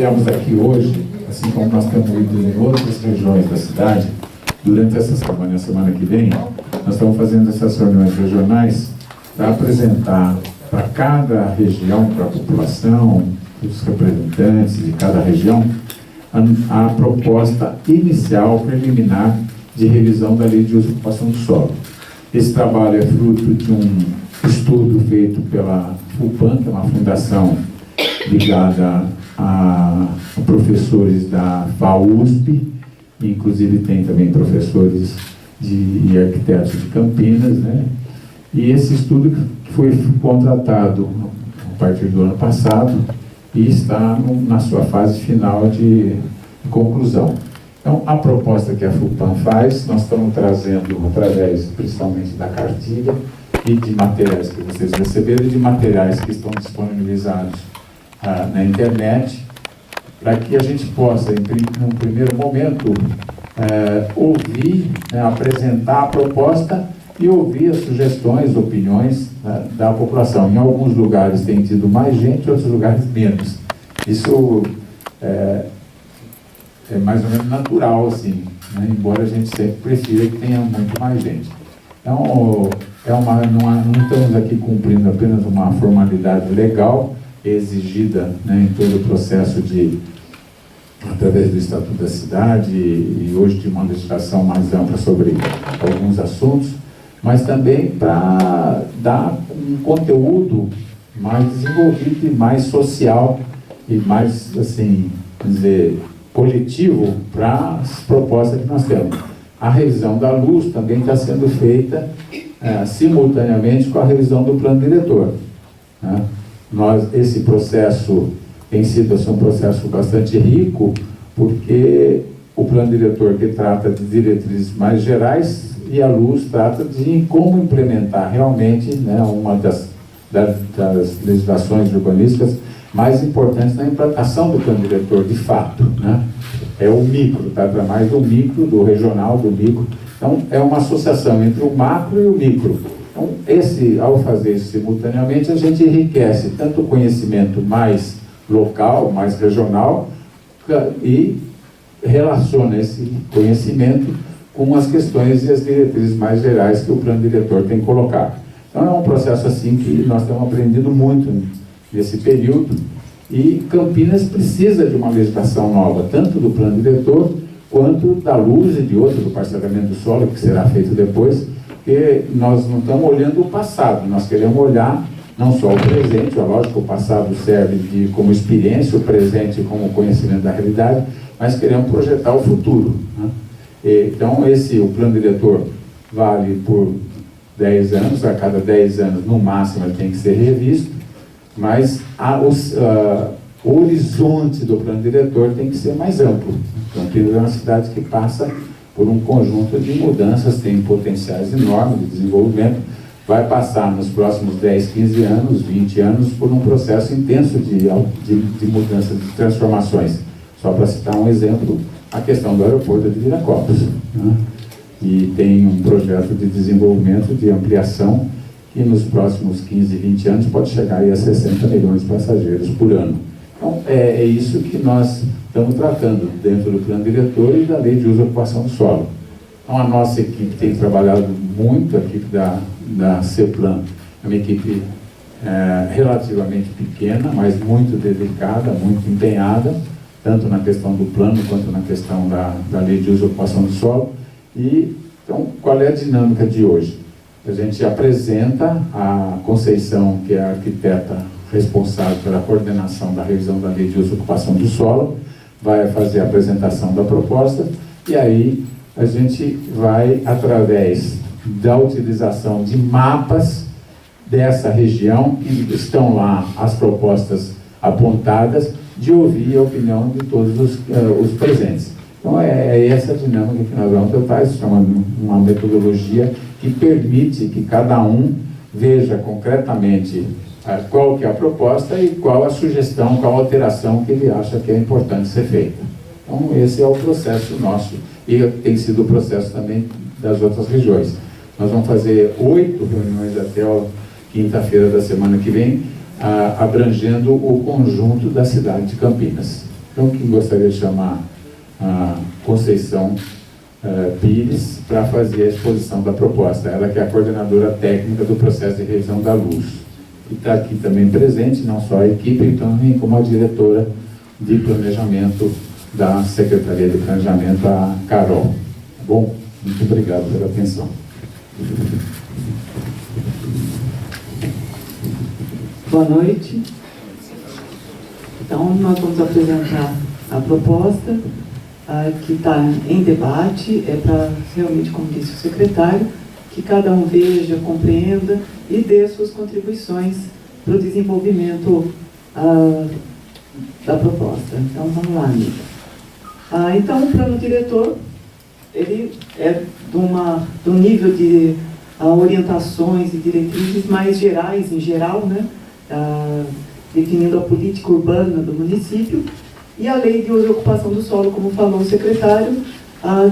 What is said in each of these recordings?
viemos aqui hoje, assim como nós temos ido em outras regiões da cidade, durante essa semana e a semana que vem, nós estamos fazendo essas reuniões regionais para apresentar para cada região, para a população, os representantes de cada região, a proposta inicial, preliminar, de revisão da Lei de Uso e Ocupação do Solo. Esse trabalho é fruto de um estudo feito pela FUPAM, que é uma fundação ligada a professores da FAUSP, inclusive tem também professores e arquitetos de Campinas, né? E esse estudo foi contratado a partir do ano passado e está na sua fase final de conclusão. Então, a proposta que a FUPAM faz, nós estamos trazendo, através principalmente da cartilha e de materiais que vocês receberam, e de materiais que estão disponibilizados na internet, para que a gente possa, num primeiro momento, ouvir, apresentar a proposta e ouvir as sugestões, opiniões da população. Em alguns lugares tem tido mais gente, em outros lugares menos. Isso é mais ou menos natural, assim, né? Embora a gente sempre prefira que tenha muito mais gente. Então, não estamos aqui cumprindo apenas uma formalidade legal exigida, né, em todo o processo através do Estatuto da Cidade e hoje de uma legislação mais ampla sobre alguns assuntos, mas também para dar um conteúdo mais desenvolvido e mais social e mais, assim, vamos dizer, coletivo para as propostas que nós temos. A revisão da luz também está sendo feita simultaneamente com a revisão do plano diretor, né? Esse processo tem sido um processo bastante rico, porque o plano diretor que trata de diretrizes mais gerais e a luz trata de como implementar realmente, né, uma das legislações urbanísticas mais importantes na implantação do plano diretor, de fato, né? É o micro, trata mais do micro, do regional, do micro. Então, é uma associação entre o macro e o micro. Então, ao fazer isso simultaneamente, a gente enriquece tanto o conhecimento mais local, mais regional, e relaciona esse conhecimento com as questões e as diretrizes mais gerais que o plano diretor tem colocado. Então, é um processo assim que nós temos aprendido muito nesse período, e Campinas precisa de uma legislação nova, tanto do plano diretor, quanto da luz e de outro, do parcelamento do solo, que será feito depois, porque nós não estamos olhando o passado, nós queremos olhar não só o presente, é lógico, o passado serve como experiência, o presente como conhecimento da realidade, mas queremos projetar o futuro, né? Então, o plano diretor vale por 10 anos, a cada 10 anos, no máximo, ele tem que ser revisto, mas o horizonte do plano diretor tem que ser mais amplo. Campinas é uma cidade que passa por um conjunto de mudanças, tem potenciais enormes de desenvolvimento, vai passar nos próximos 10, 15 anos, 20 anos, por um processo intenso de mudanças, de transformações. Só para citar um exemplo, a questão do aeroporto de Viracopos, né? E tem um projeto de desenvolvimento, de ampliação, que nos próximos 15, 20 anos pode chegar aí a 60 milhões de passageiros por ano. Então, é isso que nós estamos tratando dentro do plano diretor e da Lei de Uso e Ocupação do Solo. Então, a nossa equipe tem trabalhado muito, a equipe da CEPLAN, é uma equipe relativamente pequena, mas muito dedicada, muito empenhada, tanto na questão do plano quanto na questão da Lei de Uso e Ocupação do Solo. Então, qual é a dinâmica de hoje? A gente apresenta a Conceição, que é a arquiteta responsável pela coordenação da revisão da Lei de Uso e Ocupação do Solo, vai fazer a apresentação da proposta, e aí a gente vai, através da utilização de mapas dessa região, que estão lá as propostas apontadas, de ouvir a opinião de todos os presentes. Então, é essa dinâmica que nós vamos tratar, isso é uma metodologia que permite que cada um veja concretamente qual que é a proposta e qual a sugestão, qual a alteração que ele acha que é importante ser feita. Então, esse é o processo nosso, e tem sido o processo também das outras regiões. Nós vamos fazer 8 reuniões até a quinta-feira da semana que vem, abrangendo o conjunto da cidade de Campinas. Então, que gostaria de chamar a Conceição Pires para fazer a exposição da proposta. Ela que é a coordenadora técnica do processo de revisão da luz. E está aqui também presente, não só a equipe, então, como a diretora de planejamento da Secretaria de Planejamento, a Carol. Tá bom? Muito obrigado pela atenção. Boa noite. Então, nós vamos apresentar a proposta que está em debate. É para, realmente, como disse o secretário, que cada um veja, compreenda e dê suas contribuições para o desenvolvimento da proposta. Então, vamos lá, amiga. Então, o plano diretor, ele é de um nível de orientações e diretrizes mais gerais, em geral, né? Definindo a política urbana do município, e a lei de uso e ocupação do solo, como falou o secretário,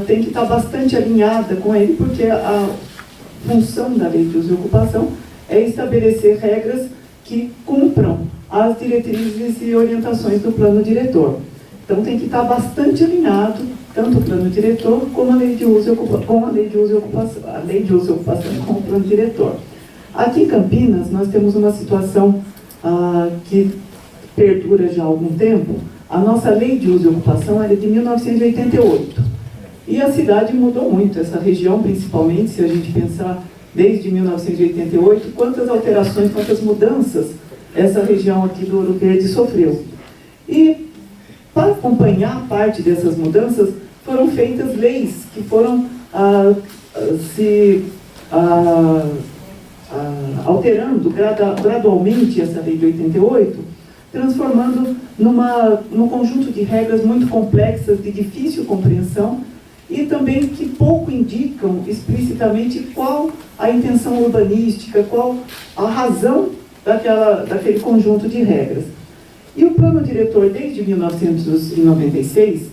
tem que estar bastante alinhada com ele, porque a função da lei de uso e ocupação é estabelecer regras que cumpram as diretrizes e orientações do plano diretor. Então tem que estar bastante alinhado, tanto o plano diretor como a lei de uso e ocupação, com a lei de uso e ocupação com o plano diretor. Aqui em Campinas, nós temos uma situação que perdura já há algum tempo. A nossa lei de uso e ocupação é de 1988. E a cidade mudou muito, essa região principalmente, se a gente pensar desde 1988, quantas alterações, quantas mudanças essa região aqui do Ouro Verde sofreu. E, para acompanhar parte dessas mudanças, foram feitas leis que foram alterando gradualmente essa lei de 88, transformando num conjunto de regras muito complexas, de difícil compreensão, e também que pouco indicam explicitamente qual a intenção urbanística, qual a razão daquele conjunto de regras. E o plano diretor, desde 1996,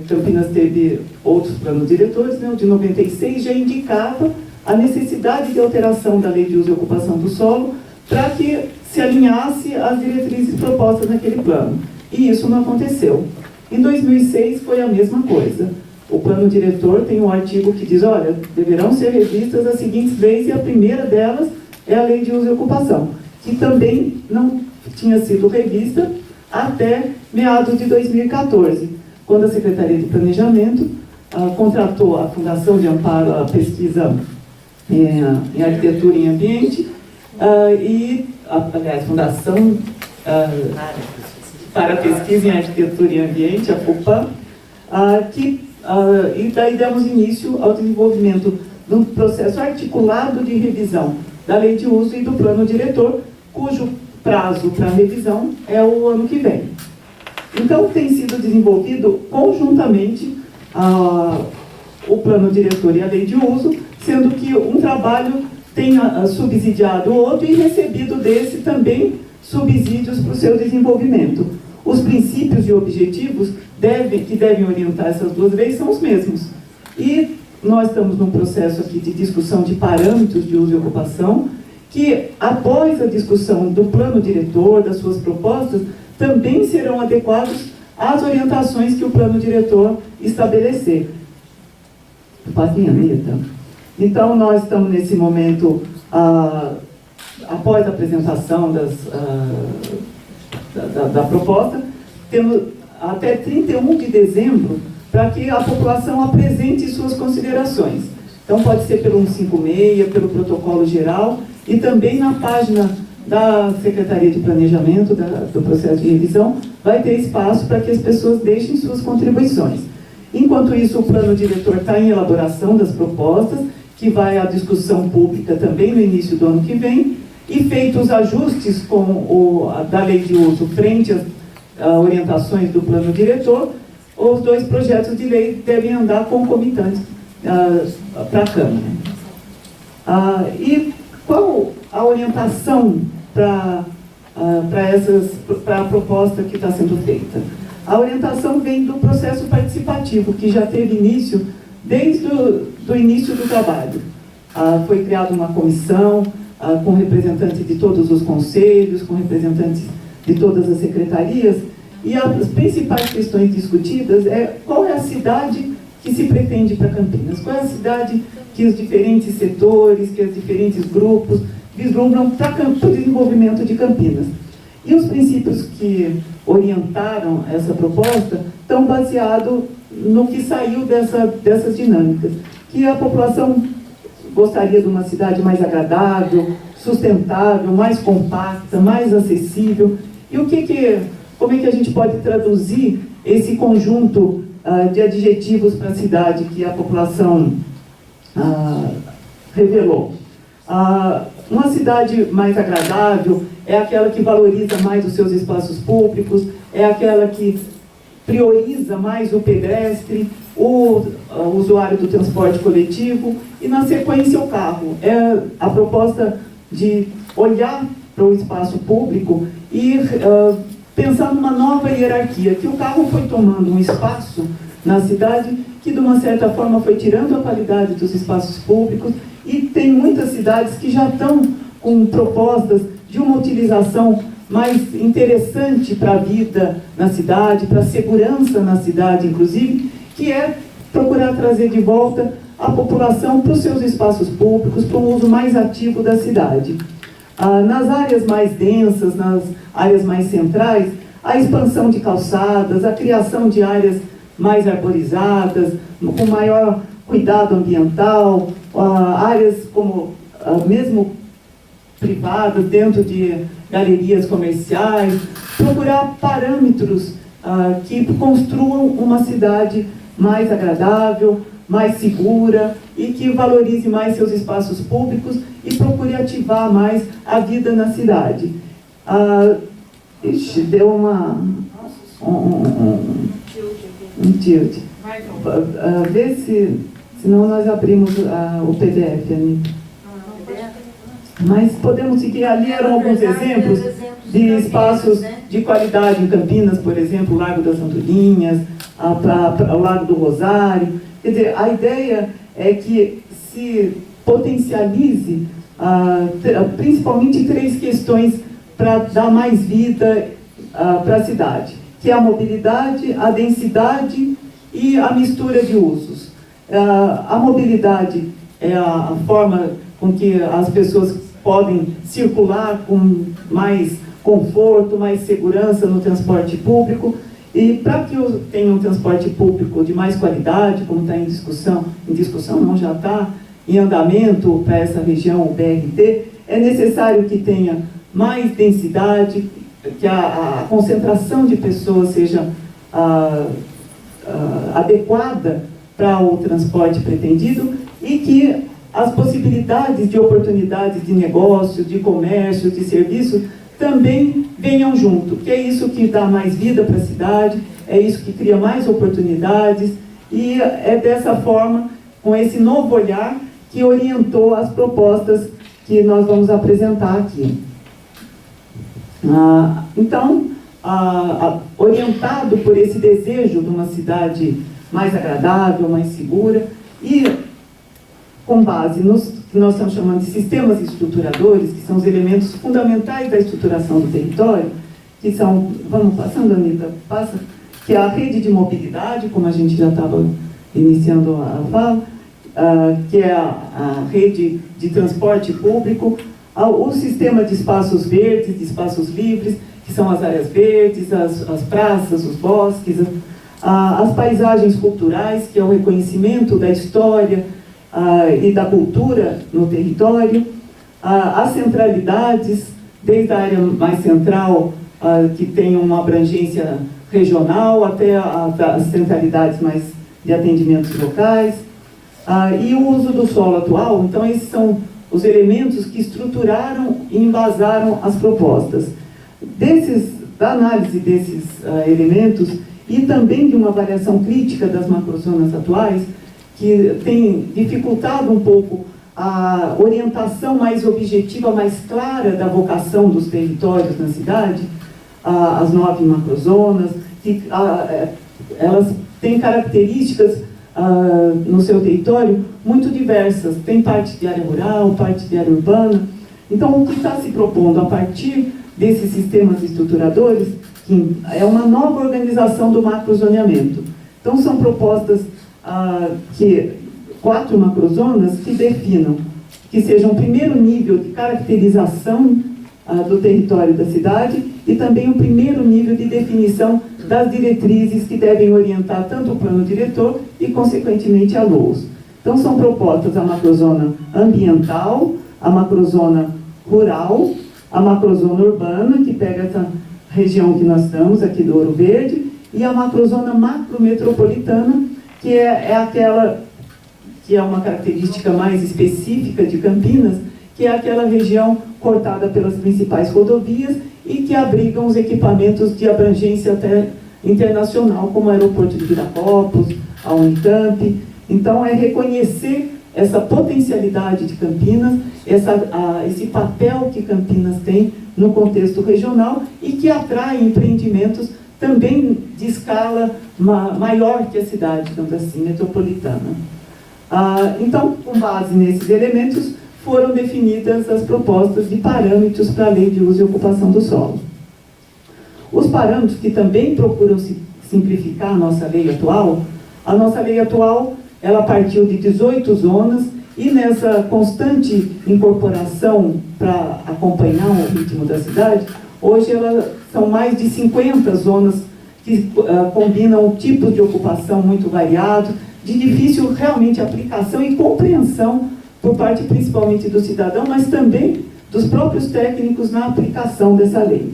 Campinas teve outros planos diretores, né? O de 96 já indicava a necessidade de alteração da lei de uso e ocupação do solo para que se alinhasse às diretrizes propostas naquele plano. E isso não aconteceu. Em 2006 foi a mesma coisa. O plano diretor tem um artigo que diz, olha, deverão ser revistas as seguintes leis, e a primeira delas é a lei de uso e ocupação, que também não tinha sido revista até meados de 2014, quando a Secretaria de Planejamento contratou a Fundação de Amparo à Pesquisa em Arquitetura e Ambiente, aliás, Fundação para a Pesquisa em Arquitetura e Ambiente, a FUPAM, e daí demos início ao desenvolvimento de um processo articulado de revisão da lei de uso e do plano diretor, cujo prazo para revisão é o ano que vem. Então, tem sido desenvolvido conjuntamente o plano diretor e a lei de uso, sendo que um trabalho tem subsidiado o outro e recebido desse também subsídios para o seu desenvolvimento. Os princípios e objetivos que devem orientar essas duas leis são os mesmos. E nós estamos num processo aqui de discussão de parâmetros de uso e ocupação, que após a discussão do plano diretor, das suas propostas, também serão adequados às orientações que o plano diretor estabelecer. Pazinha, Anitta. Então, nós estamos nesse momento, após a apresentação da proposta, temos até 31 de dezembro para que a população apresente suas considerações. Então, pode ser pelo 156, pelo protocolo geral, e também na página da Secretaria de Planejamento, do processo de revisão, vai ter espaço para que as pessoas deixem suas contribuições. Enquanto isso, o plano diretor está em elaboração das propostas, que vai à discussão pública também no início do ano que vem, e feitos os ajustes da lei de uso frente às orientações do plano diretor, os dois projetos de lei devem andar concomitantes para a Câmara. E qual a orientação para a proposta que está sendo feita? A orientação vem do processo participativo, que já teve início desde o início do trabalho. Foi criada uma comissão com representantes de todos os conselhos, com representantes de todas as secretarias, E as principais questões discutidas é qual é a cidade que se pretende para Campinas, qual é a cidade que os diferentes setores, que os diferentes grupos vislumbram para o desenvolvimento de Campinas. E os princípios que orientaram essa proposta estão baseados no que saiu dessas dinâmicas, que a população gostaria de uma cidade mais agradável, sustentável, mais compacta, mais acessível. E como é que a gente pode traduzir esse conjunto de adjetivos para a cidade que a população revelou? Uma cidade mais agradável é aquela que valoriza mais os seus espaços públicos, é aquela que prioriza mais o pedestre, o usuário do transporte coletivo e, na sequência, o carro. É a proposta de olhar para o espaço público e pensar numa nova hierarquia, que o carro foi tomando um espaço na cidade que, de uma certa forma, foi tirando a qualidade dos espaços públicos, e tem muitas cidades que já estão com propostas de uma utilização mais interessante para a vida na cidade, para a segurança na cidade, inclusive, que é procurar trazer de volta a população para os seus espaços públicos, para um uso mais ativo da cidade. Nas áreas mais densas, nas áreas mais centrais, a expansão de calçadas, a criação de áreas mais arborizadas, com maior cuidado ambiental, áreas como mesmo privadas, dentro de galerias comerciais, procurar parâmetros que construam uma cidade mais agradável, mais segura e que valorize mais seus espaços públicos e procure ativar mais a vida na cidade. Deu um tilt. Vê se, senão nós abrimos o PDF, Anitta. Mas podemos seguir, ali eram alguns exemplos de espaços de qualidade em Campinas, por exemplo, o Largo das Andorinhas, o Lago do Rosário. Quer dizer, a ideia é que se potencialize principalmente 3 questões para dar mais vida para a cidade, que é a mobilidade, a densidade e a mistura de usos. A mobilidade é a forma com que as pessoas podem circular com mais conforto, mais segurança no transporte público. E para que tenha um transporte público de mais qualidade, como está em discussão não, já está em andamento para essa região, o BRT, é necessário que tenha mais densidade, que a concentração de pessoas seja adequada para o transporte pretendido e que as possibilidades de oportunidades de negócio, de comércio, de serviço também venham junto, que é isso que dá mais vida para a cidade, é isso que cria mais oportunidades, e é dessa forma, com esse novo olhar, que orientou as propostas que nós vamos apresentar aqui. Então, orientado por esse desejo de uma cidade mais agradável, mais segura, e com base nos que nós estamos chamando de sistemas estruturadores, que são os elementos fundamentais da estruturação do território, que são, vamos passando, Anitta, passa, que é a rede de mobilidade, como a gente já estava iniciando a fala, que é a rede de transporte público, o sistema de espaços verdes, de espaços livres, que são as áreas verdes, as praças, os bosques, as paisagens culturais, que é o reconhecimento da história e da cultura no território, as centralidades, desde a área mais central, que tem uma abrangência regional, até as centralidades mais de atendimentos locais, e o uso do solo atual. Então, esses são os elementos que estruturaram e embasaram as propostas. Da análise desses elementos e também de uma avaliação crítica das macrozonas atuais, que tem dificultado um pouco a orientação mais objetiva, mais clara da vocação dos territórios na cidade, as 9 macrozonas, que elas têm características no seu território muito diversas. Tem parte de área rural, parte de área urbana. Então, o que está se propondo a partir desses sistemas estruturadores é uma nova organização do macrozoneamento. Então, são propostas 4 macrozonas que definam, que sejam o primeiro nível de caracterização do território da cidade e também o primeiro nível de definição das diretrizes que devem orientar tanto o plano diretor e, consequentemente, a LOAS. Então, são propostas a macrozona ambiental, a macrozona rural, a macrozona urbana, que pega essa região que nós estamos, aqui do Ouro Verde, e a macrozona macrometropolitana, que é aquela que é uma característica mais específica de Campinas, que é aquela região cortada pelas principais rodovias e que abrigam os equipamentos de abrangência até internacional, como o aeroporto de Viracopos, a Unicamp. Então, é reconhecer essa potencialidade de Campinas, esse papel que Campinas tem no contexto regional e que atrai empreendimentos também de escala maior que a cidade, digamos assim, metropolitana. Então, com base nesses elementos, foram definidas as propostas de parâmetros para a Lei de Uso e Ocupação do Solo. Os parâmetros que também procuram simplificar a nossa lei atual, ela partiu de 18 zonas e nessa constante incorporação para acompanhar o ritmo da cidade, hoje são mais de 50 zonas que combinam tipos de ocupação muito variados, de difícil realmente aplicação e compreensão por parte principalmente do cidadão, mas também dos próprios técnicos na aplicação dessa lei.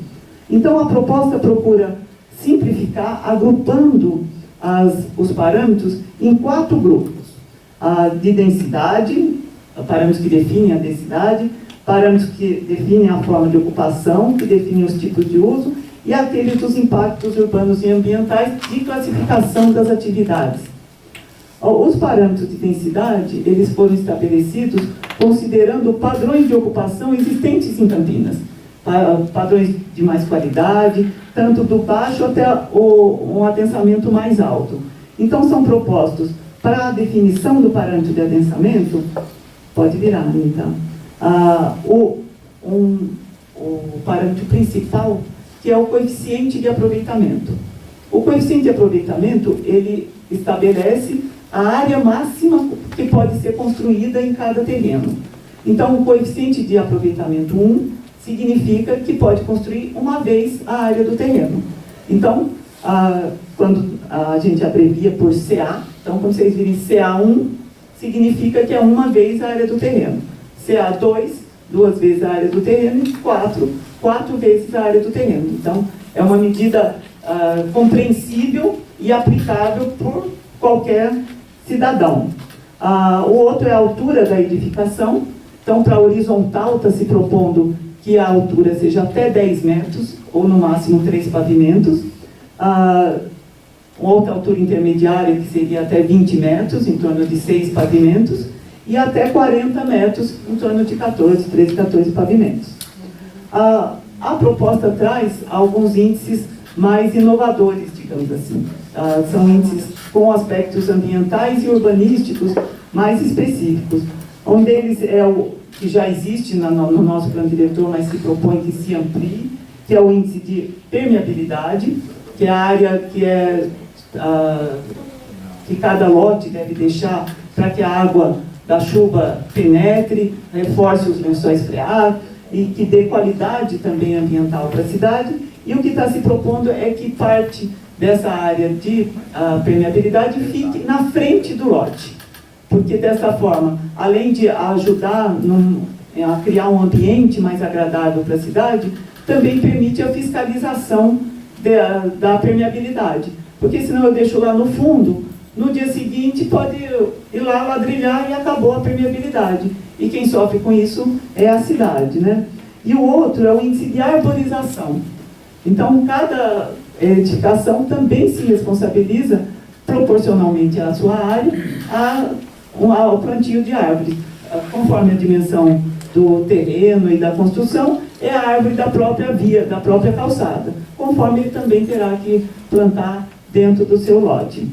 Então, a proposta procura simplificar, agrupando os parâmetros em 4 grupos. De densidade, parâmetros que definem a densidade, parâmetros que definem a forma de ocupação, que definem os tipos de uso, e aqueles dos impactos urbanos e ambientais de classificação das atividades. Os parâmetros de densidade, eles foram estabelecidos considerando padrões de ocupação existentes em Campinas, padrões de mais qualidade, tanto do baixo até um adensamento mais alto. Então, são propostos para a definição do parâmetro de adensamento, pode virar, então, o parâmetro principal, que é o coeficiente de aproveitamento. O coeficiente de aproveitamento, ele estabelece a área máxima que pode ser construída em cada terreno. Então, o coeficiente de aproveitamento 1 significa que pode construir uma vez a área do terreno. Então, quando a gente abrevia por CA, então, quando vocês virem CA1, significa que é uma vez a área do terreno. CA2, 2 vezes a área do terreno, e 4 vezes a área do terreno. Então, é uma medida compreensível e aplicável por qualquer cidadão. O outro é a altura da edificação. Então, para a horizontal, está se propondo que a altura seja até 10 metros, ou no máximo 3 pavimentos. Outra altura intermediária, que seria até 20 metros, em torno de 6 pavimentos, e até 40 metros, em torno de 13, 14 pavimentos. A proposta traz alguns índices mais inovadores, digamos assim. São índices com aspectos ambientais e urbanísticos mais específicos. Um deles é o que já existe no nosso plano diretor, mas se propõe que se amplie, que é o índice de permeabilidade, que é a área que cada lote deve deixar para que a água da chuva penetre, reforce os lençóis freáticos e que dê qualidade também ambiental para a cidade. E o que está se propondo é que parte dessa área de permeabilidade fique na frente do lote. Porque dessa forma, além de ajudar a criar um ambiente mais agradável para a cidade, também permite a fiscalização da permeabilidade. Porque senão eu deixo lá no fundo, no dia seguinte pode ir lá ladrilhar e acabou a permeabilidade. E quem sofre com isso é a cidade, né? E o outro é o índice de arborização. Então, cada edificação também se responsabiliza, proporcionalmente à sua área, ao plantio de árvores. Conforme a dimensão do terreno e da construção, é a árvore da própria via, da própria calçada, conforme ele também terá que plantar dentro do seu lote.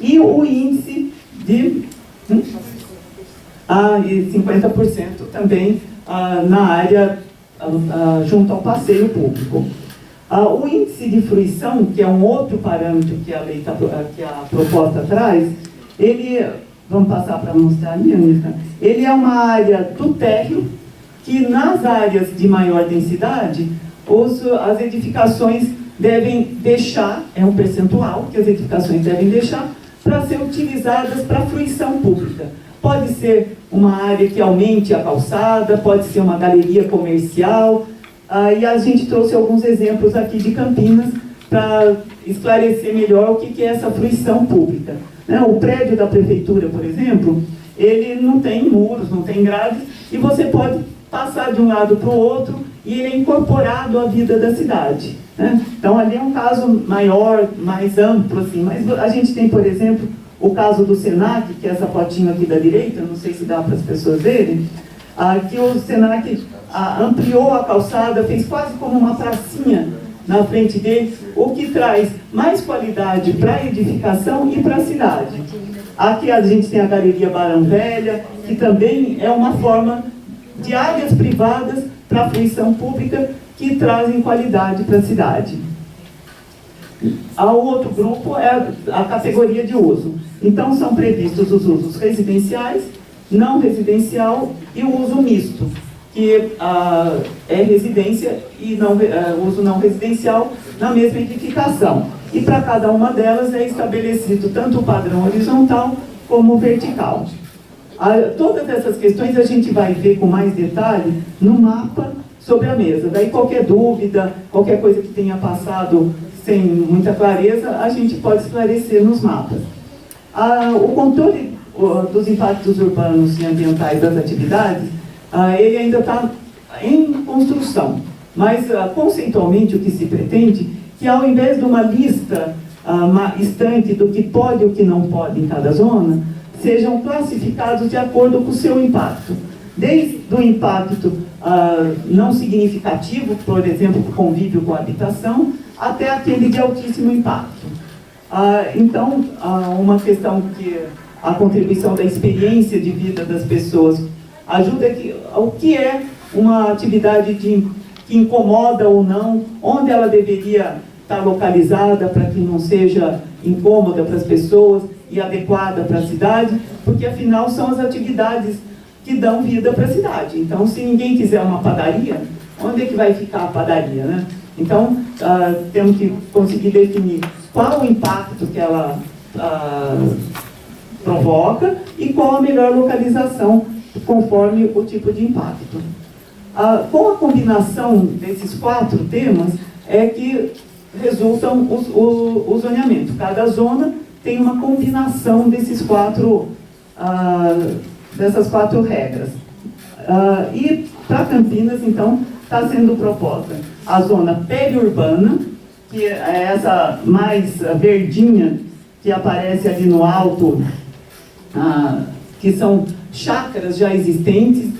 E o índice de 50% também na área junto ao passeio público. O índice de fruição, que é um outro parâmetro que a proposta traz, ele, vamos passar para mostrar ali, Anitta, ele é uma área do térreo, que nas áreas de maior densidade, as edificações devem deixar, é um percentual que as edificações devem deixar, para ser utilizadas para fruição pública. Pode ser uma área que aumente a calçada, pode ser uma galeria comercial, e a gente trouxe alguns exemplos aqui de Campinas para esclarecer melhor o que é essa fruição pública. O prédio da prefeitura, por exemplo, ele não tem muros, não tem grades, e você pode passar de um lado para o outro e ele é incorporado à vida da cidade. Então, ali é um caso maior, mais amplo, assim, mas a gente tem, por exemplo, o caso do Senac, que é essa fotinha aqui da direita, não sei se dá para as pessoas verem, que o Senac ampliou a calçada, fez quase como uma pracinha na frente dele, o que traz mais qualidade para a edificação e para a cidade. Aqui a gente tem a Galeria Barão Velha, que também é uma forma de áreas privadas para a fruição pública que trazem qualidade para a cidade. O outro grupo é a categoria de uso. Então, são previstos os usos residenciais, não residencial e o uso misto, que é residência e uso não residencial na mesma edificação. E para cada uma delas é estabelecido tanto o padrão horizontal como o vertical. Todas essas questões a gente vai ver com mais detalhe no mapa sobre a mesa. Daí qualquer dúvida, qualquer coisa que tenha passado sem muita clareza, a gente pode esclarecer nos mapas. O controle dos impactos urbanos e ambientais das atividades, ele ainda está em construção, mas conceitualmente o que se pretende que ao invés de uma lista estanque do que pode e o que não pode em cada zona, sejam classificados de acordo com o seu impacto. Desde o impacto não significativo, por exemplo, convívio com a habitação, até aquele de altíssimo impacto. Então, uma questão que a contribuição da experiência de vida das pessoas ajuda o que é uma atividade que incomoda ou não, onde ela deveria estar localizada para que não seja incômoda para as pessoas e adequada para a cidade, porque afinal são as atividades que dão vida para a cidade. Então, se ninguém quiser uma padaria, onde é que vai ficar a padaria, né? Então, temos que conseguir definir qual o impacto que ela provoca e qual a melhor localização conforme o tipo de impacto. Com a combinação desses 4 temas é que resultam o zoneamento. Cada zona tem uma combinação dessas 4 regras. E para Campinas, então, está sendo proposta a zona periurbana, que é essa mais verdinha que aparece ali no alto, que são chácaras já existentes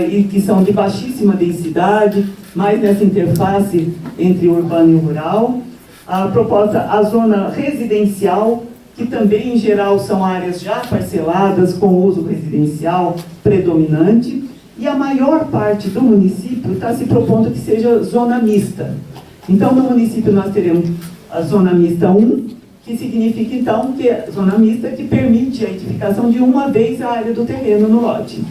e que são de baixíssima densidade, mais nessa interface entre o urbano e o rural. A proposta, a zona residencial, que também em geral são áreas já parceladas com uso residencial predominante, e a maior parte do município está se propondo que seja zona mista. Então, no município nós teremos a zona mista 1, que significa então que é zona mista que permite a edificação de uma vez a área do terreno no lote.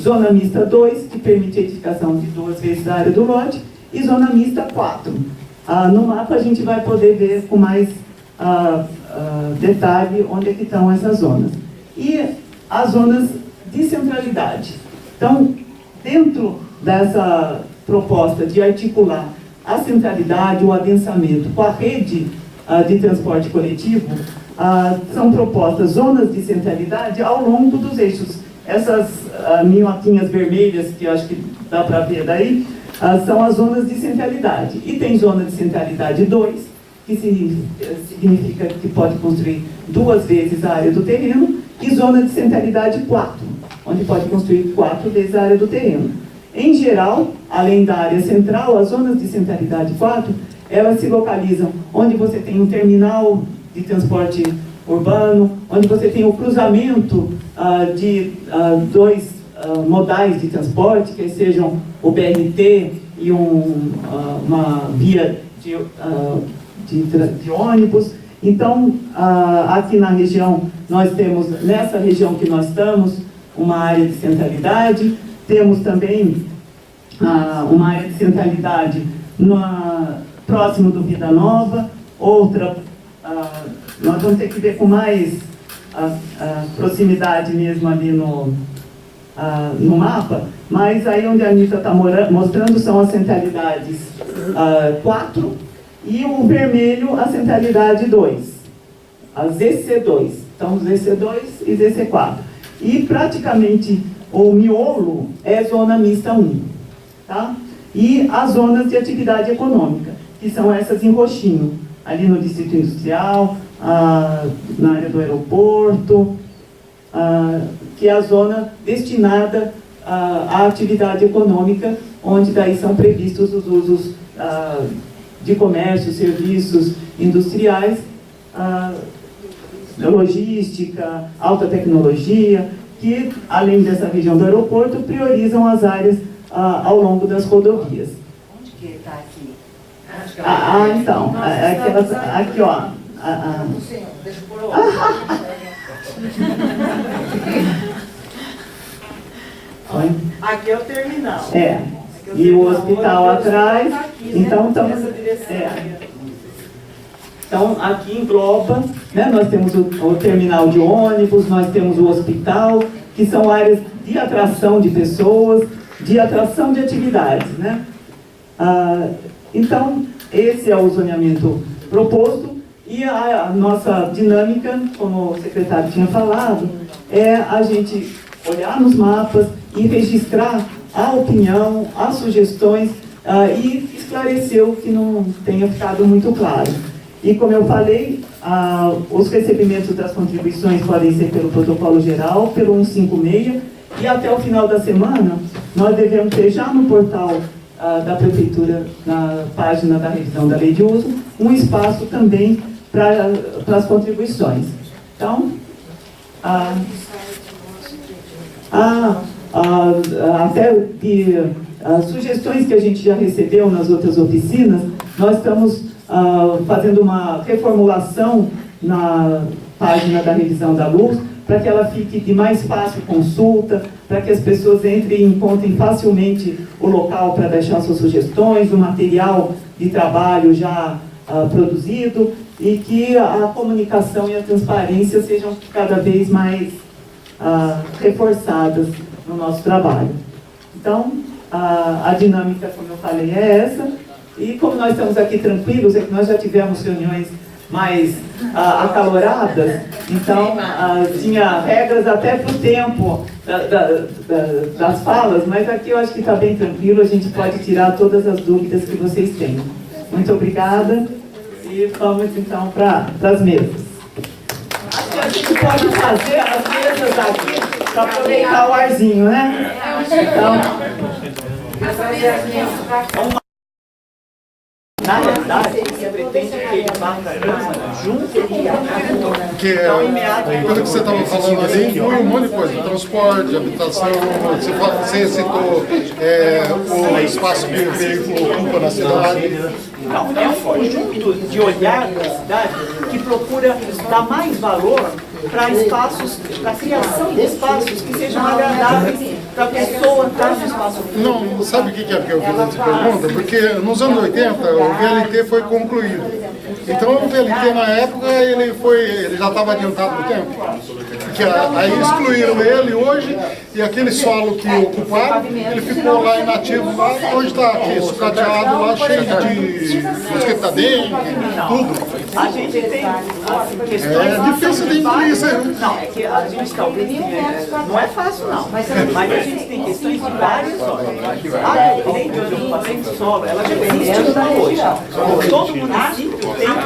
Zona mista 2, que permite a edificação de 2 vezes a área do lote, e zona mista 4. No mapa a gente vai poder ver com mais detalhe onde é que estão essas zonas. E as zonas de centralidade. Então, dentro dessa proposta de articular a centralidade, o adensamento com a rede de transporte coletivo, são propostas zonas de centralidade ao longo dos eixos. Essas minhoquinhas vermelhas, que eu acho que dá para ver daí, são as zonas de centralidade. E tem zona de centralidade 2, que significa que pode construir 2 vezes a área do terreno, e zona de centralidade 4, onde pode construir 4 vezes a área do terreno. Em geral, além da área central, as zonas de centralidade 4, elas se localizam onde você tem um terminal de transporte urbano, onde você tem o cruzamento de 2 modais de transporte, que sejam o BRT e uma via de ônibus. Então, aqui na região, nós temos, nessa região que nós estamos, uma área de centralidade, temos também uma área de centralidade próximo do Vida Nova, outra, nós vamos ter que ver com mais proximidade mesmo ali no mapa, mas aí onde a Anitta está mostrando são as centralidades 4 e o vermelho a centralidade 2, a ZC2, então ZC2 e ZC4. E praticamente o miolo é zona mista 1, tá? E as zonas de atividade econômica, que são essas em roxinho, ali no Distrito Industrial, na área do aeroporto, que é a zona destinada à atividade econômica, onde daí são previstos os usos de comércio, serviços industriais, logística, alta tecnologia, que, além dessa região do aeroporto, priorizam as áreas ao longo das rodovias. Onde que está aqui? Então, aqui, ó. Deixa eu pôr o aqui é o terminal. E o hospital atrás. Então, então, aqui engloba, né, nós temos o terminal de ônibus, nós temos o hospital, que são áreas de atração de pessoas, de atração de atividades, né? Então, esse é o zoneamento proposto e a nossa dinâmica, como o secretário tinha falado, é a gente olhar nos mapas e registrar a opinião, as sugestões e esclarecer o que não tenha ficado muito claro. E como eu falei, os recebimentos das contribuições podem ser pelo protocolo geral, pelo 156, e até o final da semana nós devemos ter já no portal da Prefeitura, na página da revisão da Lei de Uso, um espaço também para as contribuições. Então, até as sugestões que a gente já recebeu nas outras oficinas, nós estamos fazendo uma reformulação na página da revisão da luz, para que ela fique de mais fácil consulta, para que as pessoas entrem e encontrem facilmente o local para deixar suas sugestões, o material de trabalho já produzido, e que a comunicação e a transparência sejam cada vez mais reforçadas no nosso trabalho. Então, a dinâmica, como eu falei, é essa, e como nós estamos aqui tranquilos, é que nós já tivemos reuniões mais acaloradas, então tinha regras até para o tempo das falas, mas aqui eu acho que está bem tranquilo, a gente pode tirar todas as dúvidas que vocês têm. Muito obrigada e vamos então para as mesas. Acho que a gente pode fazer as mesas aqui para aproveitar o arzinho, né? Então, na realidade, você pretende que ele vá junto que pelo que você estava falando ali, inclui um monte de coisa, transporte, habitação, você citou o espaço que o veículo ocupa na cidade. Não, é um conjunto de olhar da cidade que procura dar mais valor para espaços, para a criação de espaços que sejam agradáveis para a pessoa estar no espaço público. Não, sabe o que é que eu fiz essa pergunta? Porque nos anos 80 o VLT foi concluído. Então o VLT na época ele já estava adiantado no tempo. Porque aí excluíram ele hoje e aquele solo que ocuparam, ele ficou lá inativo lá, hoje está aqui sucateado lá, cheio de mosquito da dengue, tudo. A gente tem questões... É difícil de incluir isso aí. Não, é que a gente talvez... Não é fácil, não. Mas a gente tem questões de várias ordens. A lei de ocupação de solo, ela já existe hoje. Todo município tem que...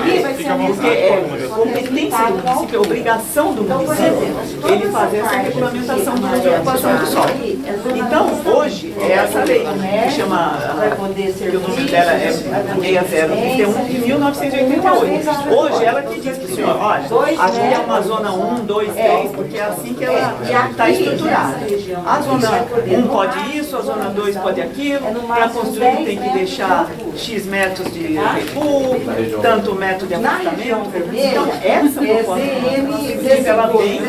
Porque é competência do município, é obrigação do município ele fazer essa regulamentação da ocupação do solo. Então, hoje, é essa lei que chama... que o nome dela é 6031 de 1988. Hoje Olha, ela que diz para o senhor, olha, aqui é uma zona 1, 2, 3, porque é assim que ela está estruturada. A zona 1 pode isso, a zona 2 pode aquilo, para construir tem que deixar X metros de recuo, tanto metro de afastamento. Então, essa proposta, inclusive, ela vem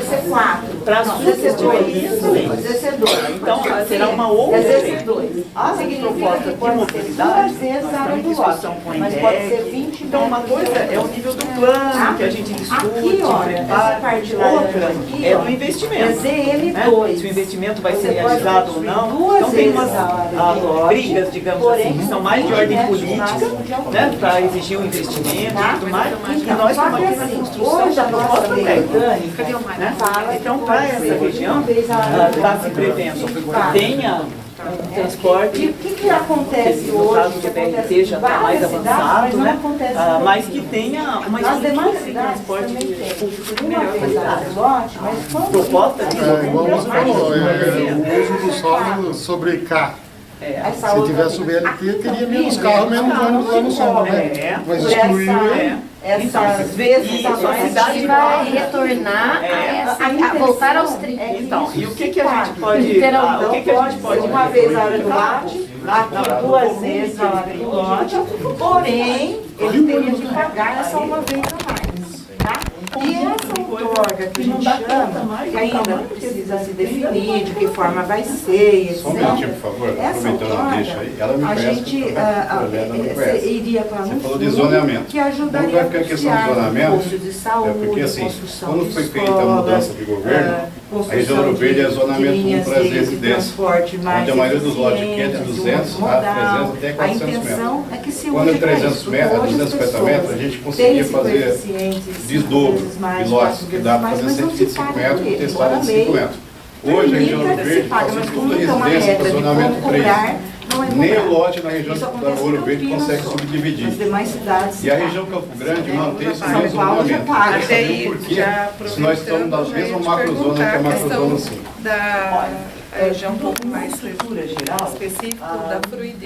para substituir isso. Então, será uma outra lei. As propostas de mobilidade, nós estamos em discussão com a INDEC. Então, uma coisa é o nível do plano, que a gente discute, prepara. Outra é do investimento. Né? Se o investimento vai ser realizado ou não. Então, tem umas brigas, digamos assim, que são mais de ordem política, né, para exigir o investimento e tudo mais. E nós estamos aqui na construção da proposta técnica. Né? Então, para essa região, está se prevendo que tenha um transporte, E o que acontece no hoje? caso do BRT já está mais avançado, né? Mas que tenha uma estrutura de transporte público de melhor qualidade. Proposta de Igual você falou, o uso do solo sobre carro. Se tivesse o VLT, teria menos carro, menos ônibus lá no solo, né? Mas excluiu ele. Essas vezes a cidade vai retornar a voltar aos 30. Então, e o que a gente pode... o que a gente pode... Uma vez a hora do lote, duas vezes a hora do lote, porém, ele teria que pagar essa uma vez a mais, tá? E essa outorga que a gente chama, que ainda precisa se definir de que forma vai ser, etc. Só um minutinho, por favor, Essa aproveitando a deixa aí. Ela me a conhece, gente ela me conhece. iria para Você falou de zonamento. que ajudaria Não vai ficar a questão de zonamento, posto de saúde, é porque assim, construção quando de foi feita a escolas, mudança de governo, a região Ouro Verde é zonamento 1 para as residências, onde a maioria dos lotes que é de 200 a 300 até 400 metros. Quando é 300 metros, 250 metros, a gente conseguia fazer desdobro de lotes, que dá para fazer 125 metros, com testada de 5 metros. Hoje a região Ouro Verde passa tudo residência para zonamento 3. Nem o lote na região da Ouro Verde consegue subdividir. E a região Campo Grande mantém esse mesmo zonamento. Quer saber por quê? Se nós estamos na mesma macrozona que a macrozona 5. Da região um pouco mais específico da fluidez,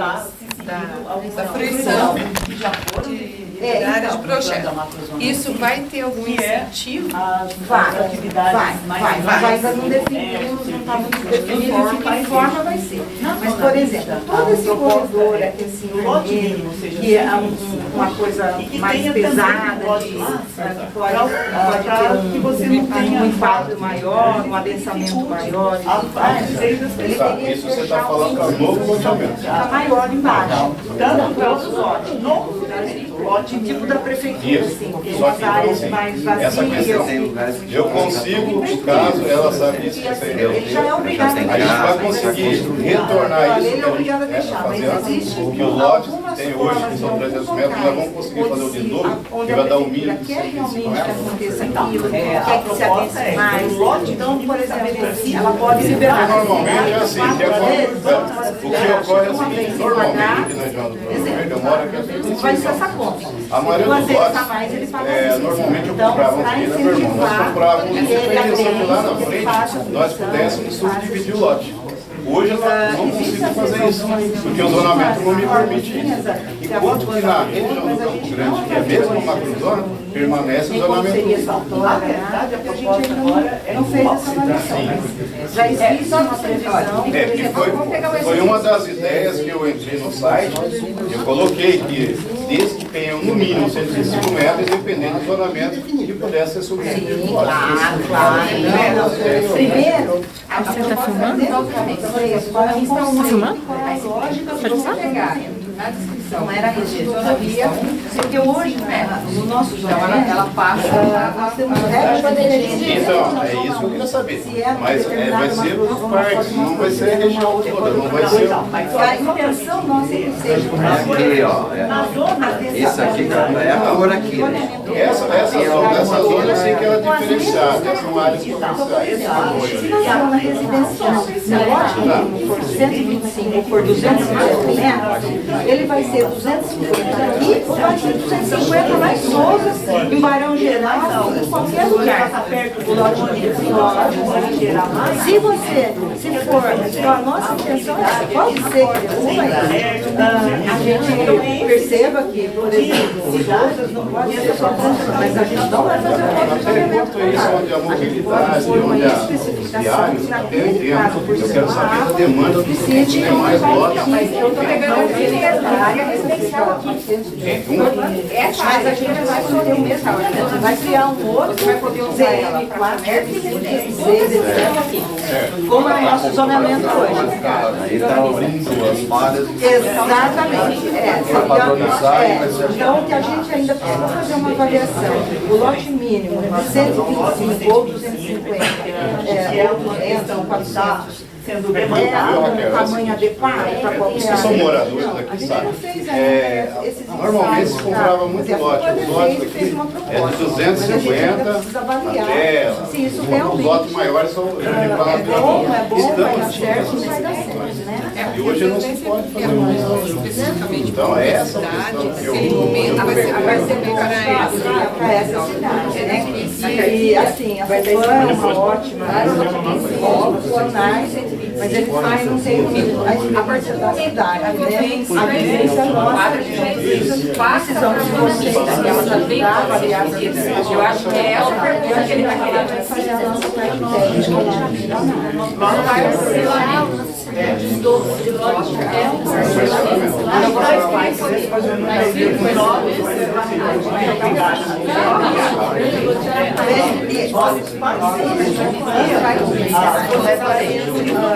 da fruição de área de projeto. Isso vai ter algum incentivo? Vai, ainda não definimos, não está muito definido de que forma vai ser. Mas, por exemplo, todo esse corredor aqui assim, vermelho, que é uma coisa mais pesada, que pode ter um impacto maior, um adensamento maior, Isso você está falando para o novo loteamento. fica maior embaixo. Tanto para os lotes, Lote tipo da prefeitura, Isso. assim, que Só as que áreas então, mais assim, essa questão, vazias. eu consigo, no caso, ela sabe isso, Ele já é obrigado a gente vai conseguir retornar isso Ele é obrigado a que deixar, mas existe que os lotes que tem hoje, que são 300 metros, nós vamos conseguir fazer o desdobro, que vai dar um mínimo de quer 125 realmente que metros. aconteça aquilo, a quer que se proposta adense é mais. o lote Então, por exemplo, ela pode liberar. Normalmente é assim, o que ocorre é o seguinte, normalmente aqui na região do Ouro Verde, eu moro aqui há 35 Vai ser anos. essa conta. A maioria Duas dos vezes lotes, a mais ele paga normalmente eu então, comprava para aqui, né, meu irmão? Nós incentivar comprávamos que com ele a intenção que lá na aprenda, frente faça nós pudéssemos subdividir o lote. Hoje eu não consigo fazer isso, porque o zonamento não me permite isso. Enquanto que na região do Campo Grande, que é mesmo uma macrozona, permanece o zonamento único. Na verdade, a gente ainda não fez essa avaliação, mas já existe uma previsão. Que foi uma das ideias que eu entrei no site, eu coloquei que desde que tenha no mínimo 105 metros, independente do zonamento, que pudesse ser subdividido no lote. Primeiro, Você está filmando? filmando? Não era regidoria, porque hoje, no nosso jornal, ela passa, nós temos regras para dirigir. Então, é isso que eu queria saber. Mas vai ser por partes, não vai ser a região toda, não vai ser. A intenção nossa é que seja Aqui, ó. Isso aqui é a cor aqui, né? Essa zona eu sei que ela é diferenciada, são áreas comerciais. na zona residencial. Se 125 por 250 metros, ele vai ser 250 aqui ou vai ser 250 lá em Souza, em Barão Geral, em qualquer lugar. O lote se você, se for, então a nossa intenção pode ser que a gente perceba que, por exemplo, coisas não podem ser só mas a gente não vai fazer o posicionamento. Onde a mobilidade, onde a viagem, eu entendo. Eu quero saber da demanda dos demais lotes. Mas eu estou pegando aqui a área residencial aqui. Mas a gente vai fazer o mesmo. Vai criar um outro, vai poder usar ela para como é o nosso zonamento hoje. Aí está abrindo as falhas. Exatamente. Então, o que a gente ainda precisa fazer uma avaliação. O lote mínimo de 125 ou 250, ou 200, ou 400, sendo demandado um tamanho adequado para qualquer Vocês são moradores aqui, sabe? Normalmente se comprava muito lote. Os lotes aqui é de 250 até os lotes maiores são é bom, vai certo, mas vai dar certo, né? E hoje não se pode fazer especificamente então é essa questão que eu vai ser para essa cidade, né? E assim, a FUPAM é uma ótima, mas ele faz, não sei, a partir da cidade, né? A vivência nossa, a gente precisa de vocês, ela já vem avaliar para vocês. Eu acho que é essa pergunta que ele vai querer fazer a nossa parte técnica. Não vai ser de lote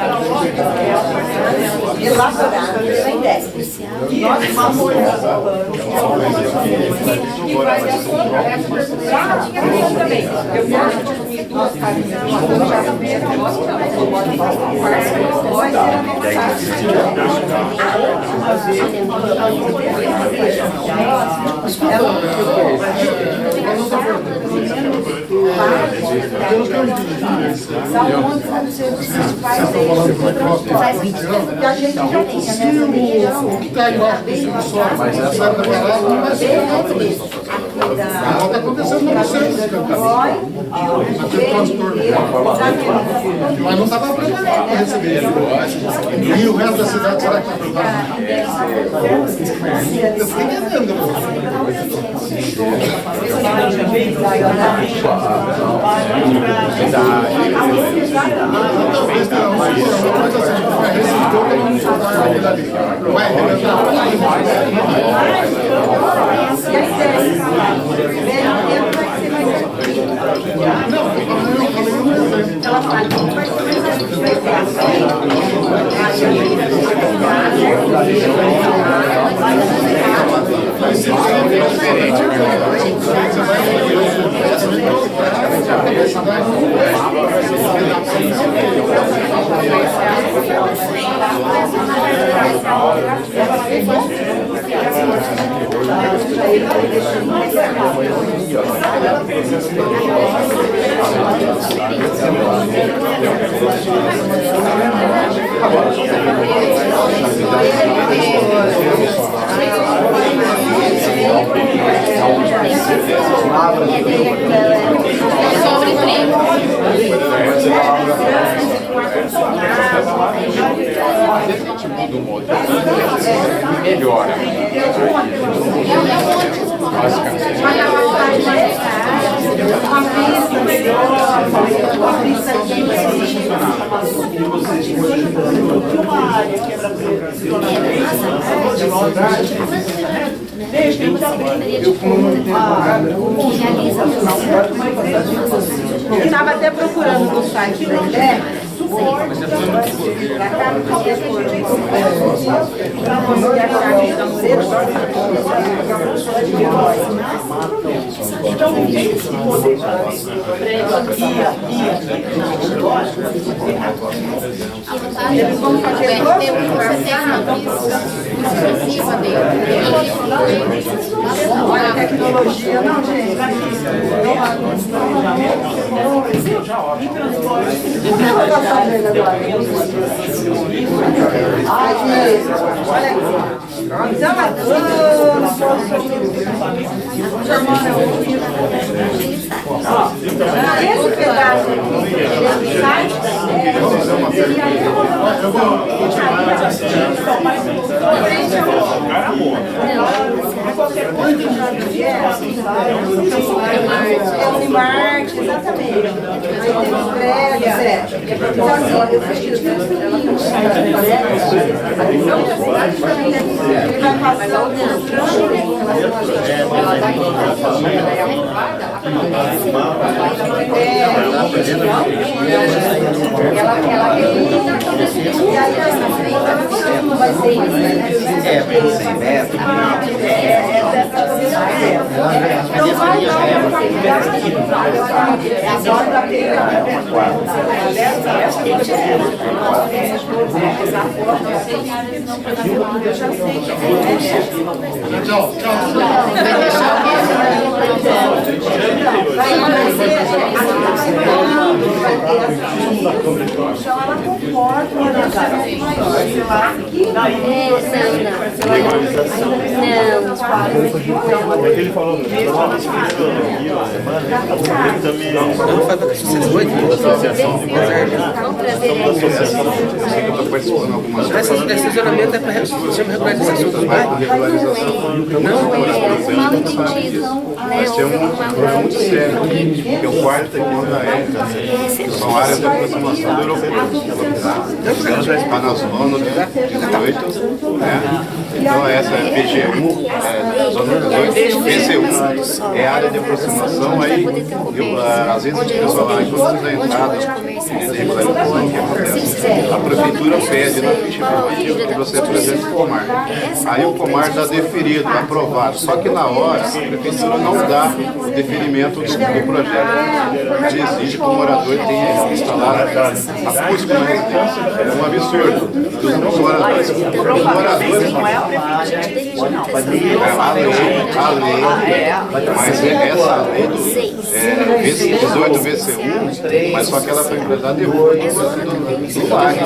é um elaborado sem déficit. Nós vamos e vai de acordo também. Eu gosto de duas carinhas. Que a gente já tinha, né? O que está embaixo do solo, mas essa preparada não vai ser nada disso. Está acontecendo no centro. Aquele transtorno. Mas não estava preparado para receber. E o resto da cidade, será que está preparado? Eu fiquei entendendo. Melhora. Estava até procurando no site da IDEC. Eles vão fazer Olha a tecnologia, não, gente. Olha aqui. Então, esse pedaço aqui, sai, é o Unimart, exatamente. Aí tem os prédios, Então, assim, eu fiz isso. Ele vai passar o Então ela comporta uma organização maior. Ele falou no estacionamento é para chama regularização dos bairros? Não, é mal entendido. Nós temos um problema muito sério aqui, porque o quarto aqui não é, são áreas de aproximação do aeroporto. Já está na zona de 18, né? Então essa é PG1, zona 18, PC1 é área de aproximação, aí às vezes o pessoal vai todas as entradas de regularização que acontece. A prefeitura pede na ficha informativa que você apresente o Comar. Aí o Comar dá deferido, aprovado, só que na hora a prefeitura não dá o deferimento do projeto. Ele exige que o morador tenha instalado a acústica na residência. É um absurdo. Os moradores Não é a prefeitura que exige, não. a lei, mas essa lei do 18 VC1, mas só que ela foi implementada depois do LAG.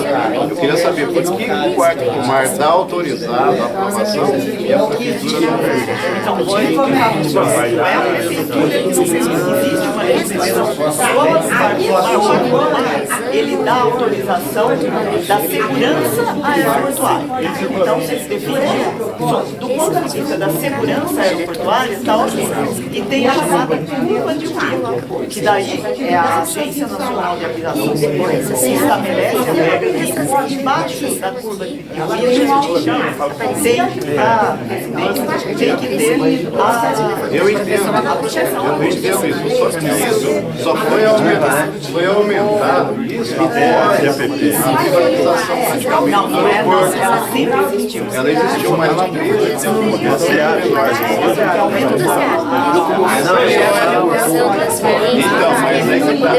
Eu queria saber por que o quarto Comar dá autorizado a aprovação e a prefeitura não permite. Então, vou informar para você. Não é a prefeitura que existe uma legislação. Ele dá autorização da segurança aeroportuária. Então, você se define do ponto de vista da segurança aeroportuária, está ok. E tem a chamada curva de Willis, que daí é a Agência Nacional de Aviação de Segurança que estabelece a regra que embaixo da curva de Willis, a gente chama, tem que ter Eu entendo isso, só que isso só foi aumentado isso após a privatização praticamente do aeroporto. Ela sempre existiu. Ela existiu, mas não teve. Então, mas aí que tá.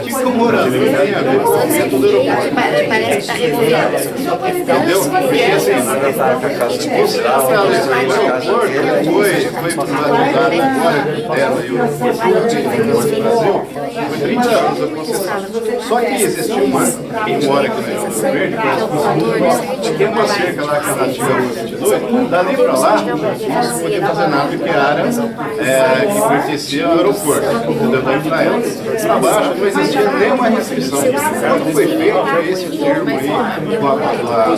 Que o morador tem a ver com o aumento do aeroporto. Parece que está Entendeu? Porque assim, o aeroporto foi privatizado agora, ela e o Brasil, foi 30 anos a concessão. Só que existiu quem mora aqui no Rio Verde, tem uma cerca lá que ela tinha 22, dali pra lá, não se podia fazer nada, porque a área que pertencia ao aeroporto, entendeu? Daí pra ela, pra baixo, não existia nenhuma restrição. Quando foi feito esse termo aí,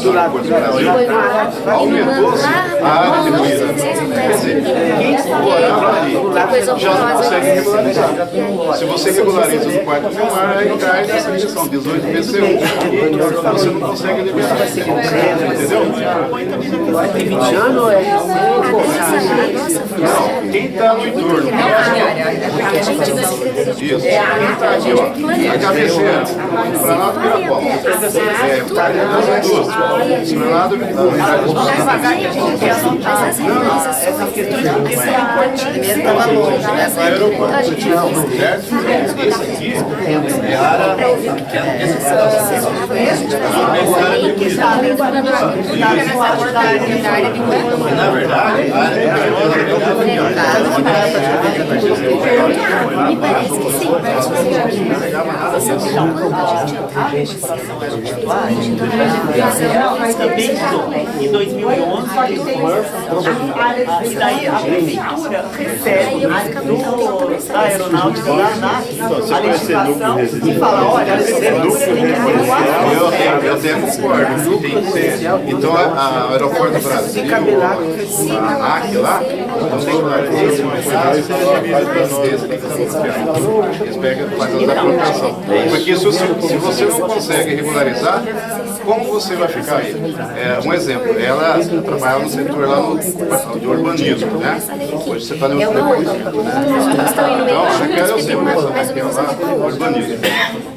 do aeroporto do Brasil, aumentou-se a área de ruído. Quer dizer, quem morava ali já não consegue regularizar. Se você regulariza no quarto Comar, aí cai nessa restrição, 18 VC1, e você não consegue liberar. Entendeu? Nossa, Não, quem está no entorno. Porque a gente da Secretaria de Isso. Quem está aqui, ó. A cabeceira. Planalto Pirapó. Das duas. Planalto devagar que a gente quer anotar. Mas as regularizações, primeiro estava longe, né? aeroporto certo? Esse aqui é a área na verdade, a área me parece que sim, também em 2011, e daí a prefeitura recebe da aeronáutica da ANAC a legislação e fala, olha, você tem que regular. eu tenho concordo, tem que ser. Então a Aeroporto do Brasil, a ANAC lá, então tem que dar esse eles pegam e fazem a apropriação. Porque se você não consegue regularizar, como você vai ficar aí? Um exemplo, ela trabalha no setor lá de urbanismo, né? Hoje você está no departamento, né? Então, a Raquel eu sei, mas a Raquel lá urbanismo.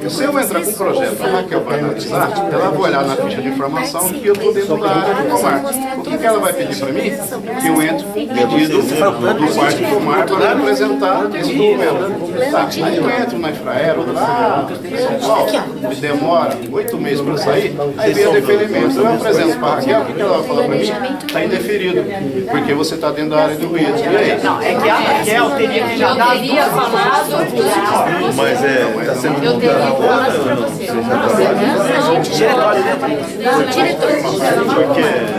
E se eu entrar com um projeto, a Raquel vai analisar, ela vai olhar na ficha de informação que eu estou dentro da área do Comar. O que ela vai pedir para mim? Que eu entre pedido do Parque Comar para apresentar esse documento. Tá, aí eu entro na Infraero, lá em São Paulo, me demora 8 meses para sair, aí vem o deferimento. Eu apresento para a Raquel, o que ela vai falar para mim? Está indeferido, porque você está dentro da área do ruído. E aí? Não, é que a Raquel teria que já dar Mas está sendo montado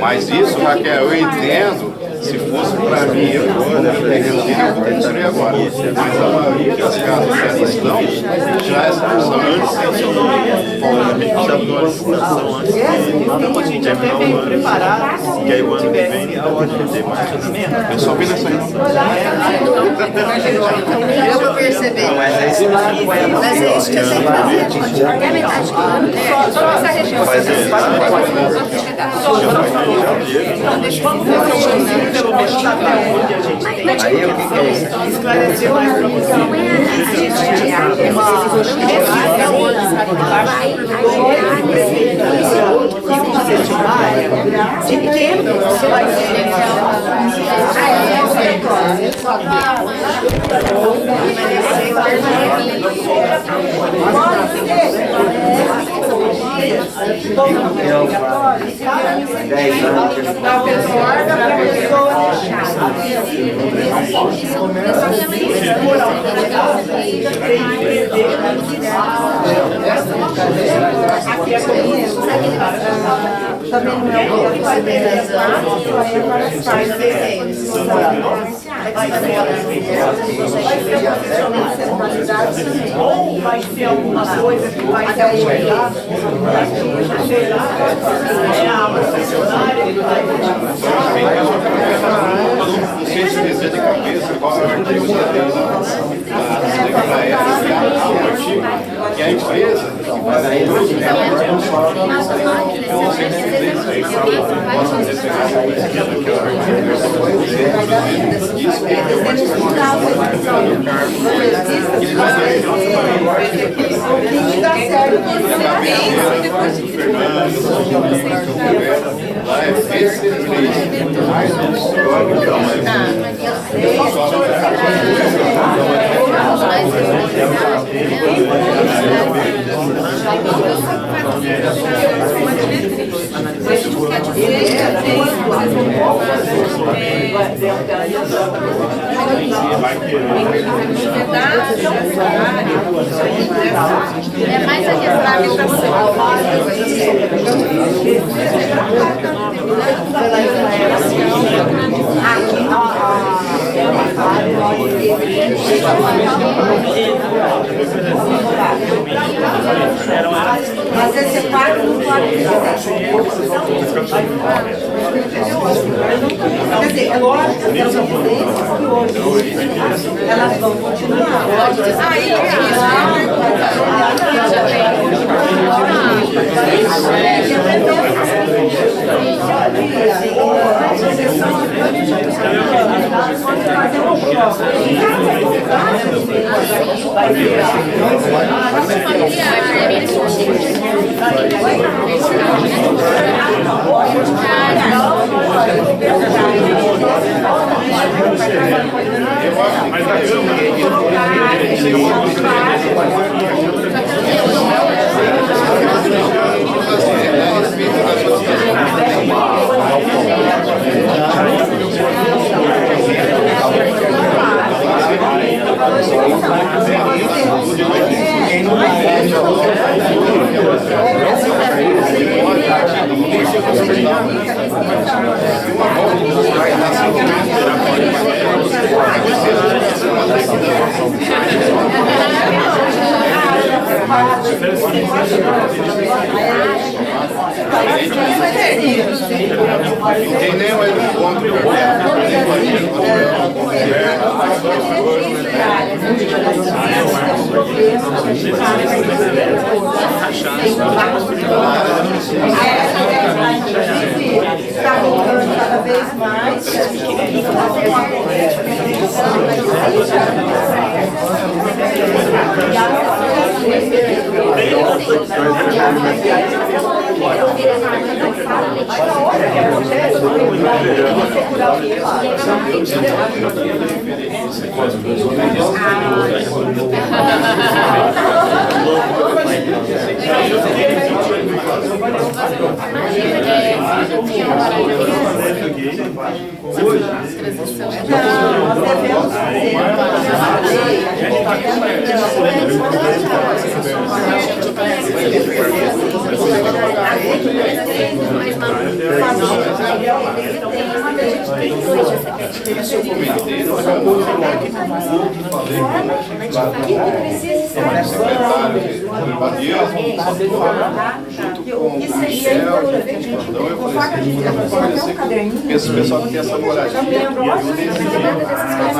Mas isso, Raquel, eu entendo. Se fosse para mim, eu teria agora. Mas a maioria das casas que elas estão, já é solução. Então a gente até veio preparado, que aí o ano que tivesse vem a ordem de ter mais. Eu só vi nessa eu vou perceber. Mas é isso que eu tenho que fazer. Até a metade do ano, só essa região. Pelo menos até onde a gente tem esclarecer mais para você. De tempo você vai também não é o que vai ter ou vai ser alguma coisa que vai ser aumentada, sei lá, é a funcionária que vai não sei se dizer de cabeça qual é o artigo que a empresa ela é responsável É mais a Às vezes você paga no quarto. Quer dizer, é lógico que as residências que hoje elas vão continuar. Tem nem o encontro está voltando cada vez mais. Esse pessoal que tem essa moradia, na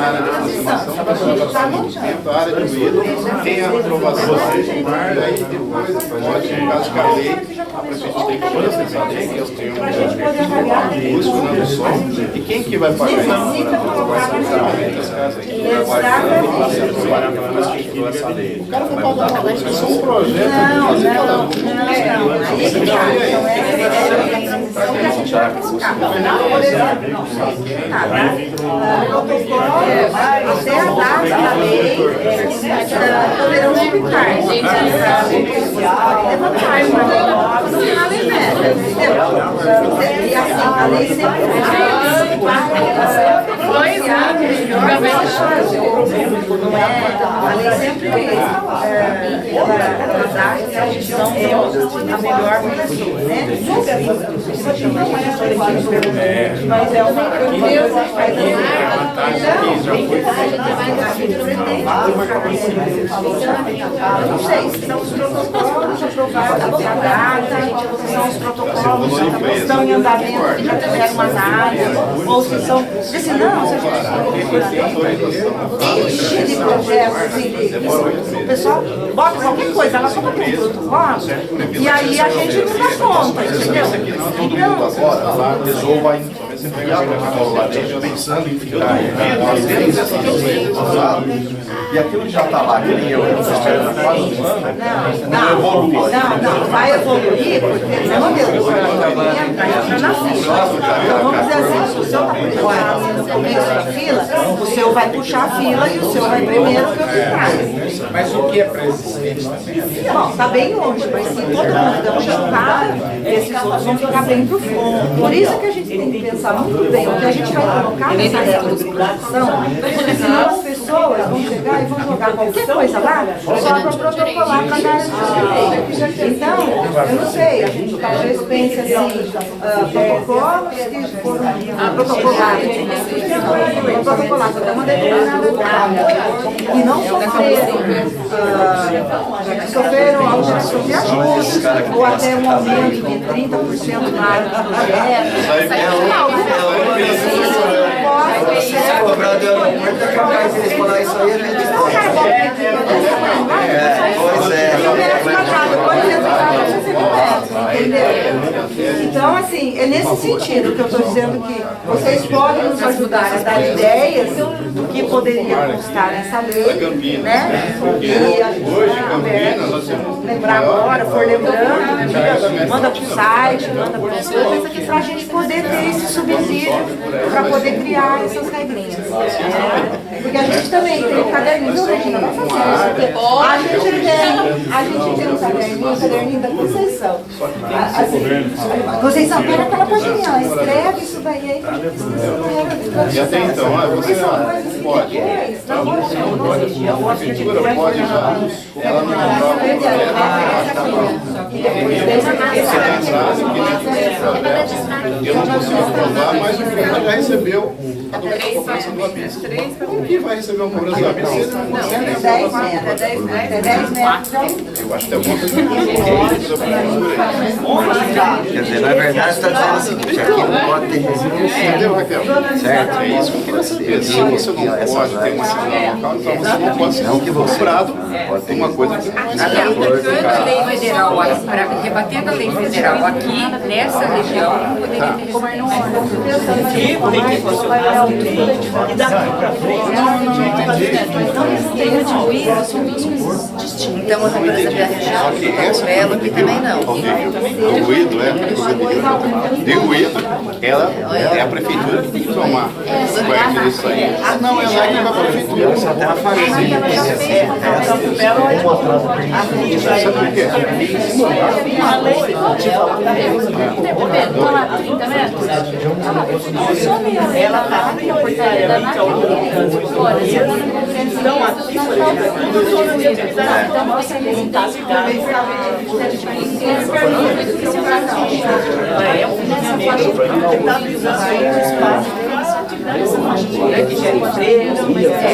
área de aproximação, a pessoa já está há muito tempo, a área de ruído, tem a aprovação, e aí depois pode, no caso de lei, a prefeitura tem que fazer essa lei, que eles têm um custo no som, e quem que vai pagar isso? O cara vai pagar tudo, isso é só um projeto. Até a data da lei, poderão explicar. Levantar uma lei nova no final da meta, entendeu? E assim, a lei sempre a lei sempre ela dá que a gestão é a melhor para as pessoas, né? Mas é uma coisa que faz não sei, se são os protocolos aprovados até a data, são os protocolos que estão em andamento, que já tiveram uma análise, ou se são... Porque senão, se a gente enche de projetos, o pessoal bota qualquer coisa, ela só para ter um protocolo, e aí a gente não dá conta, entendeu? Então, a pessoa vai enviar o protocolo lá dentro pensando em ficar e aquilo que já está lá, que nem eu esperando quase um ano, não evolui. Não, vai evoluir, porque não deu entra na fila. Então vamos dizer assim, se o seu está no começo da fila, o seu vai puxar a fila e o seu vai primeiro que o contrário. Mas o que é pré-existente também? Bom, está bem longe, mas se todo mundo der uma chutada, esses outros vão ficar bem pro fundo. Por isso que a gente tem que pensar muito bem o que a gente vai colocar nessa régua de produção, porque senão as pessoas vão chegar e vão jogar qualquer coisa lá só para protocolar para dar essa lei. Então, eu não sei, a gente talvez pense assim, protocolos que foram protocolados até uma determinada data e não sofreram alterações de ajuste ou até um aumento de 30% na área do Então, assim, assim, é nesse sentido que eu estou dizendo que vocês podem nos ajudar a dar ideias do que poderia constar nessa lei, né? E a gente lembrar agora, for lembrando, manda para o site, manda para as coisas, para a gente poder ter esse subsídio para poder criar essas regrinhas. Porque a gente também tem um caderninho, viu, Regina? Vamos fazer isso. A gente tem um caderninho da Conceição. Conceição, pega aquela pagininha, ela escreve isso daí aí. E até então, você pode. A prefeitura pode já. Ela não comprova eu não consigo provar, mas o cliente já recebeu a cobrança do ABIS. Como que vai receber uma cobrança do ABIS se ele não consegue? 10 metros. Eu acho que é uma coisa que Quer dizer, na verdade, você está dizendo o seguinte, aqui não pode ter resíduo. entendeu, Raquel? Certo? É isso que eu queria saber. Se você não pode ter uma cidade local, então você não pode ser cobrado por uma coisa que não é Aplicando a lei federal, rebatendo a lei federal aqui, nessa região, não poderia ter Tem que funcionar. E daqui para frente, então, a represa da região, Belo, que também não. Do ruído, ela é a prefeitura que tem que tomar parte disso aí. Não, ela é que vai para a prefeitura. Só tem a fazer. Sabe por quê? Ela está prioritariamente ao longo das 8 dias. Então, aqui, por exemplo, é um financiamento que está visando um espaço que gera emprego,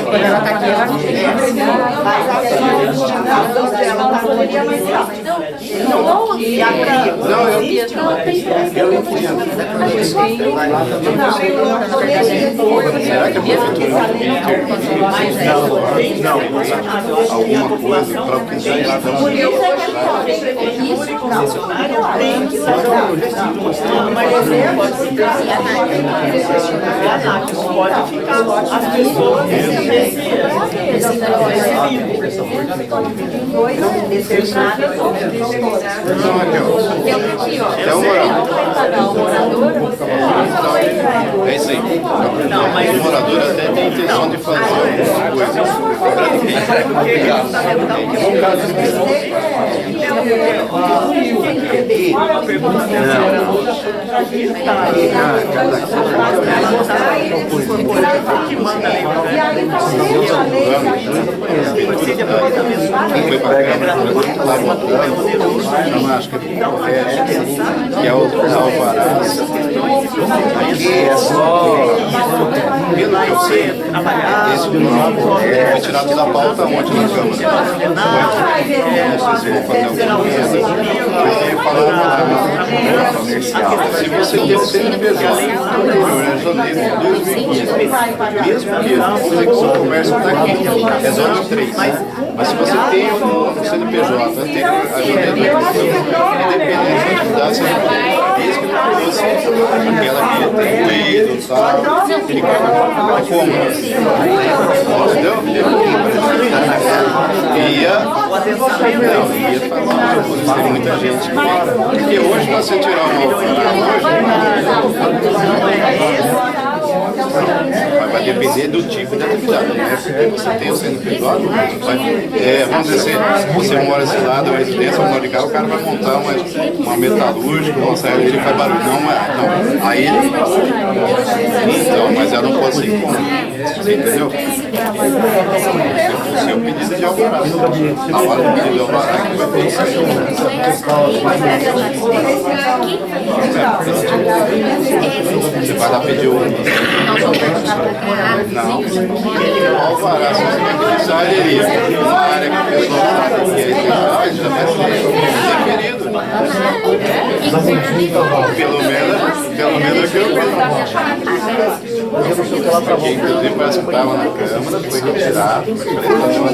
Quando ela está aqui, ela não tem que Será que a prefeitura não alguma coisa para o que já está dando? tem que fazer uma gestão, mas não pode ficar. Pode ficar as pessoas É isso aí. Não, mas o morador até tem intenção de fazer alguma coisa. Acho que é o alvarás. Aqui é só... pelo que eu sei, trabalhar. Esse foi tirado da pauta ontem na Câmara. Vocês vão fazer alguma coisa. Ele falava se você tem o CNPJ em janeiro de 2015, mesmo que o comércio está aqui, é zona 3. Mas se você tem o CNPJ anterior a janeiro de 2015, independente da atividade, você desde que não fosse aquela que tem ruído e tal, ele cobra como? Entendeu? Ia falar, tem muita gente. Porque hoje, para você tirar uma vai depender do tipo de atividade, né? Porque você tem o CNPJ, vamos dizer assim, você mora nesse lado, uma residência, um de carro, o cara vai montar uma metalúrgica, ele faz barulho, não, aí ele... Então, mas ela não pode ser como, você entendeu? Seu pedido de alvará, na hora do pedido de alvará, que vai ter isso aí. Você vai lá pedir o... Não, alvará, se você vai pedir saideria, uma área que a pessoa já vai ser referido. Pelo menos é que eu inclusive parece que estava na Câmara, foi retirado, foi fazer uma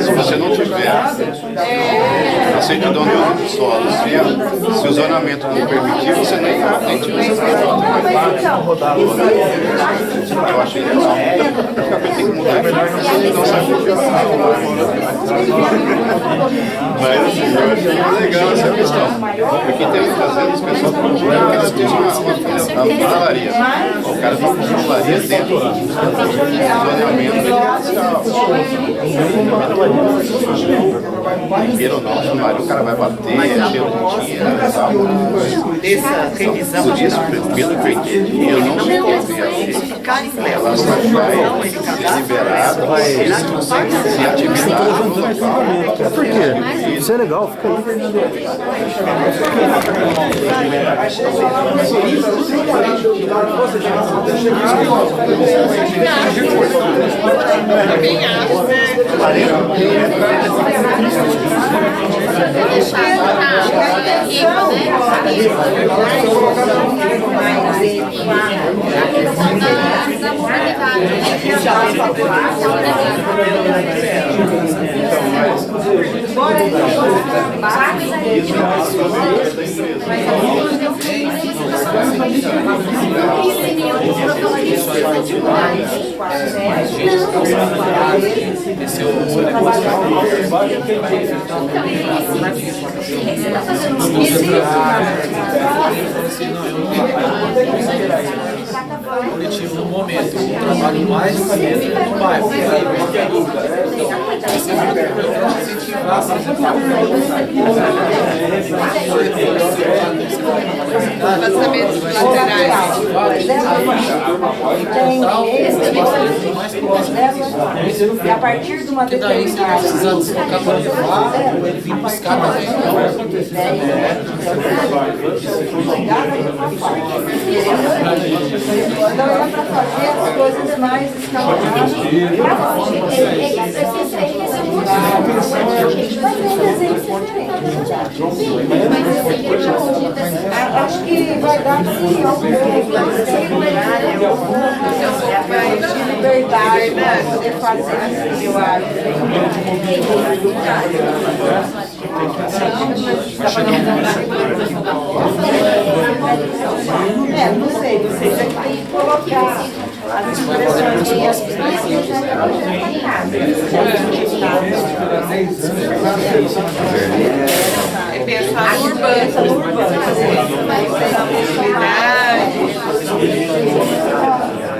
Se você não tiver a certidão de uso do solo, se o zonamento não permitir, você nem tira essa certidão. Eu achei que tem que mudar aqui, senão sai mas assim, eu achei legal essa questão. Porque tem muitas vezes as pessoas que eles têm uma funilaria. O cara tem uma funilaria dentro do zoneamento. Queira ou não, o cara vai bater, é cheio de tira e tal. Dessa revisão. Por isso, pelo que eu entendi, eu não sei qual é ela só vai ser liberada se atividade no local. Por quê? Isso é legal, fica aí. Também acho, né? Coletivo no momento, eu trabalho mais no bairro, Lançamentos laterais. E a partir de uma determinada... precisando se colocar para levar, ou ele vir buscar também. Então era para fazer as coisas mais escalonadas. Acho que vai dar sim liberdade para poder fazer isso, eu acho. Não sei, vocês é que tem que colocar as expressões e as É pensar urbano.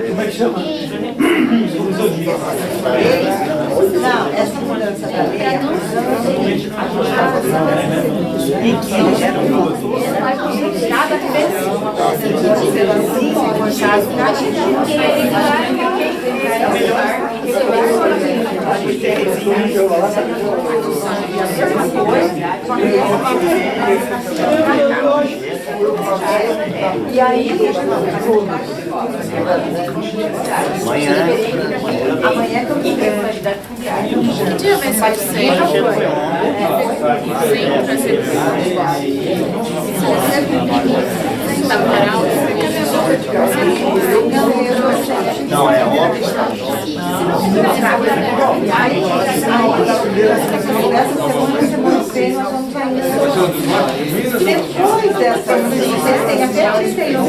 Como é que chama? Não, essa mudança da lei é em que gera um cada pessoa pela cima, forçado, é melhor e aí amanhã que eu tenho quantidade fundiária. Que dia vai ser o centro? Não, é óbvio. Depois dessa, vocês têm até 31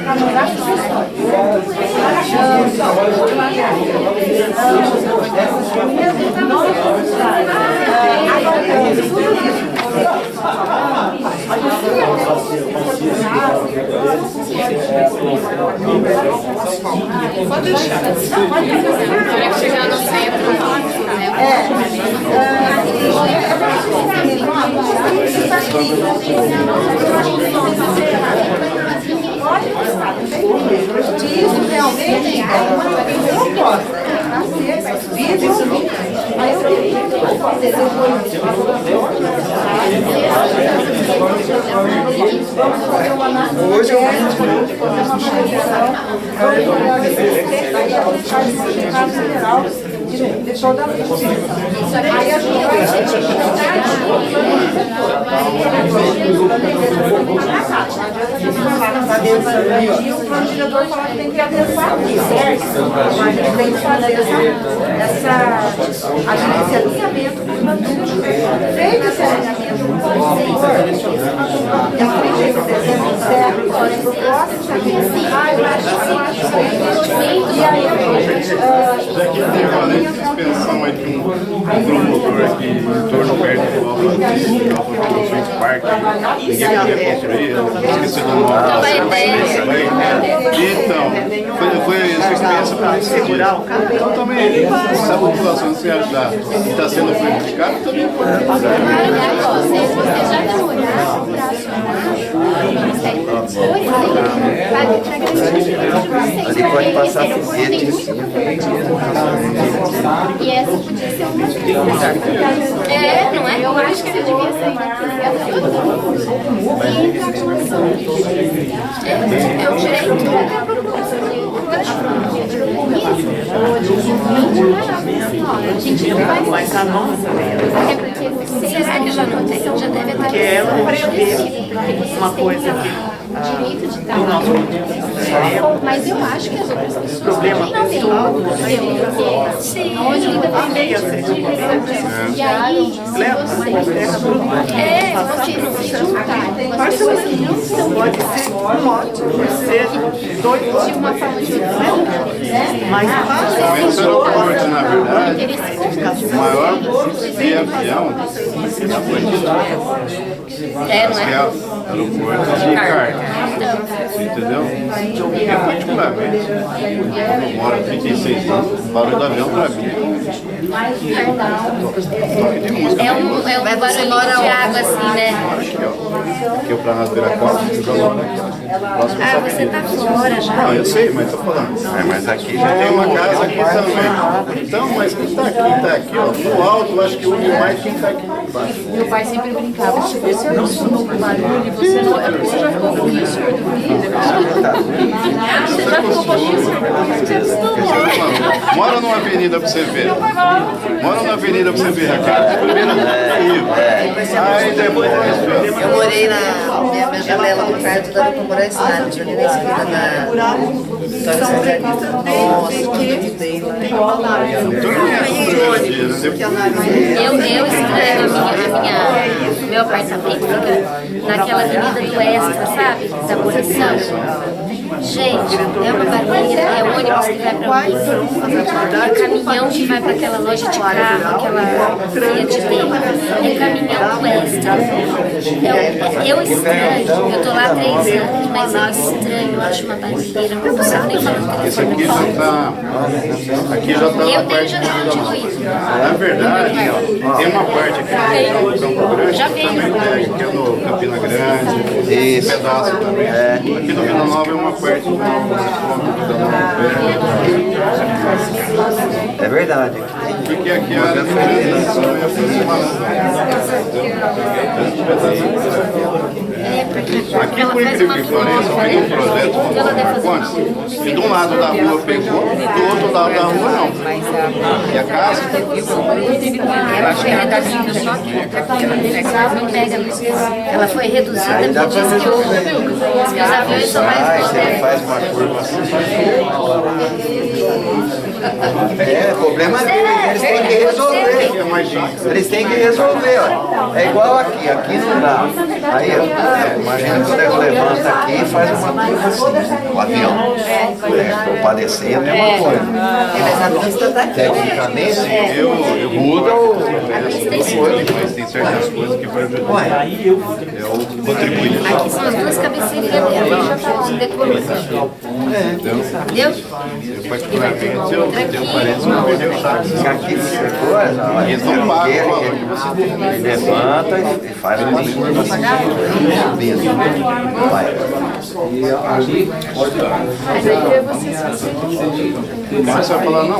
para mandar para Pode deixar. Na hora que chegar no centro, isso realmente é uma proposta para ser visto, mas eu vou fazer depois Hoje eu de toda a aí a gente e o planejador fala que tem que adequar aqui, certo? Mas a gente tem que fazer esse alinhamento com o planejador. Feito esse alinhamento com o planejador, e a frente de dezembro certo, para o próximo, e aí suspensão aí de um promotor aqui em torno perto do Alfa Parque. Ninguém queria construir, esqueci do nome. Então, foi suspensa para segurar o cara. Então também, se a população se ajudar e está sendo prejudicada, também pode fazer. Ali pode passar foguete. E essa podia ser uma coisa. Não é? Eu acho que você devia sair daqui. É um direito da população. A gente não vai mais. Até porque será que já não tem? Já deve estar. Porque ela prevê uma coisa que direito de estar lá. Mas eu acho que as outras pessoas também não têm. Onde independente de e aí, se você não se juntar com as pessoas que não são pode ser um ótimo, de uma forma de outra, Mas o aeroporto, na verdade, o maior via avião da Bandida. Não é? Aeroporto de carga. Entendeu? Eu particularmente, eu moro há 36 anos, o barulho do avião para mim é um barulho de água assim, né? Aqui eu para nas Beira-Costa, você tá fora já. Não, eu sei, mas tô falando. Mas aqui já Tem uma casa aqui também. Então, mas quem tá aqui, ó, no alto, eu acho que une mais quem tá aqui embaixo. Meu pai sempre brincava, se você acostumou com barulho, você não. É porque você já ficou com isso, você já ficou com isso, você acostumou. Mora numa avenida pra você ver. Mora na avenida pra você ver, Raquel. Primeiro aí depois. Eu morei na minha janela no perto da Doutor Moraes Salles, ali na esquina da Vitória Sargento. Nossa, que evitei lá. Eu estranho meu apartamento fica naquela avenida do Extra, sabe? Da Abolição. Gente, é uma barreira, é ônibus que vai para o é caminhão que vai para aquela loja de carro, aquela Fiat dele, é caminhão do Extra. Eu estranho, eu tô lá há 3 anos, mas eu estranho, eu acho uma barreira, não consigo nem falar no telefone. Aqui já tá eu tenho janela de ruído. Na verdade, tem uma parte aqui no Campo Grande, já veio, que é no Campina Grande, esse pedaço também. Aqui no Vila Nova é uma parte. É verdade. Porque aqui a transição é aproximação. Aqui, por incrível que pareça, tem um projeto e de um lado da rua pegou, do outro lado da rua não. E a casa? Ela foi reduzida porque diz que os aviões são mais modernos. Faz uma curva assim. Problema deles, eles têm que resolver. Eles têm que resolver, ó. É igual aqui, aqui não dá. Aí, imagina que o nego levanta aqui e faz uma curva assim. O avião. Para descer é a mesma coisa. Tecnicamente, muda o. Mas tem certas coisas que vai ajudar. É o contribuinte. Aqui são as duas cabeceirinhas dela, já tá decorando. Entendeu? e vai ter uma outra aqui, uma outra aqui. Aqui você coisa, Eles não pagam o valor que você tem. levanta e faz uma mesmo. Vai. Mas aí você se Mas você vai falar, não.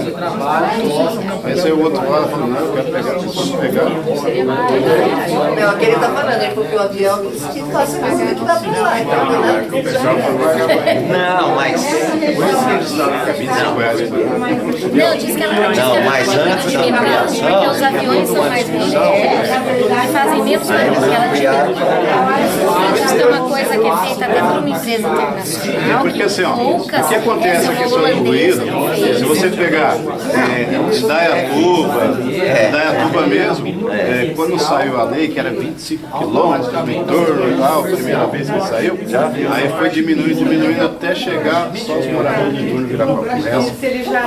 Aí você o outro fala, não, eu quero pegar, eu posso pegar. Não, aquele tá falando, ele falou que o avião que passa mesmo que dá pra lá, então, né? Não, mas. Não, diz que ela não Não, mas antes da ampliação, porque os aviões são mais modernos e fazem menos barulho que ela tinha. Isso é uma coisa que é feita até por uma empresa internacional. Porque assim, ó, poucas o que acontece a questão do ruído, se você pegar Indaiatuba mesmo, quando saiu a lei, que era 25 quilômetros em torno e tal, a primeira vez que saiu, aí foi diminuindo até chegar só os moradores de turno virar qualquer resto,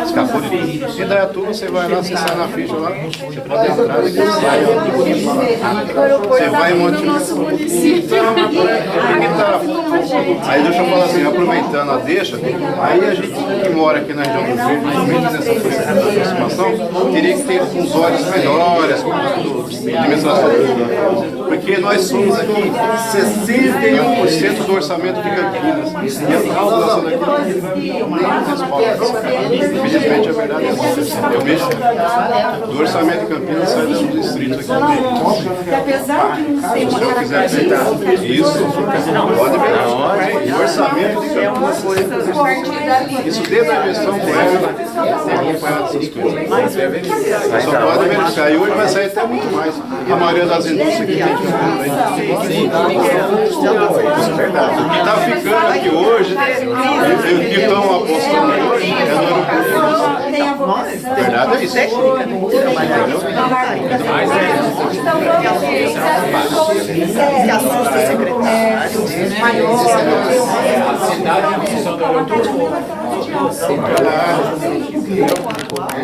escapou de tudo. Indaiatuba, você vai lá, você sai na ficha lá, você pode entrar e sai. Você vai em Monte nosso município. Aí deixa eu falar assim, aproveitando a deixa, aí a gente que mora aqui na região do Verde, principalmente nessa aproximação, teria que ter uns olhos melhores, de administração pública. Porque nós somos aqui 61% do orçamento de Campinas. E a população daqui não responde. Infelizmente, a verdade é essa. Eu vejo do orçamento de Campinas sai dos distritos aqui. Se o senhor quiser aceitar isso, pode ver. O orçamento de Campinas foi isso desde a gestão do Eva, tem acompanhado essas coisas. Só pode verificar. E hoje vai sair até muito mais. A maioria das indústrias que tem de fundo aí. O que está ficando aqui hoje, e o que estão apostando hoje, é no aeroporto. A verdade é isso. Que assusta o secretário, maior, a cidade em função do aeroporto.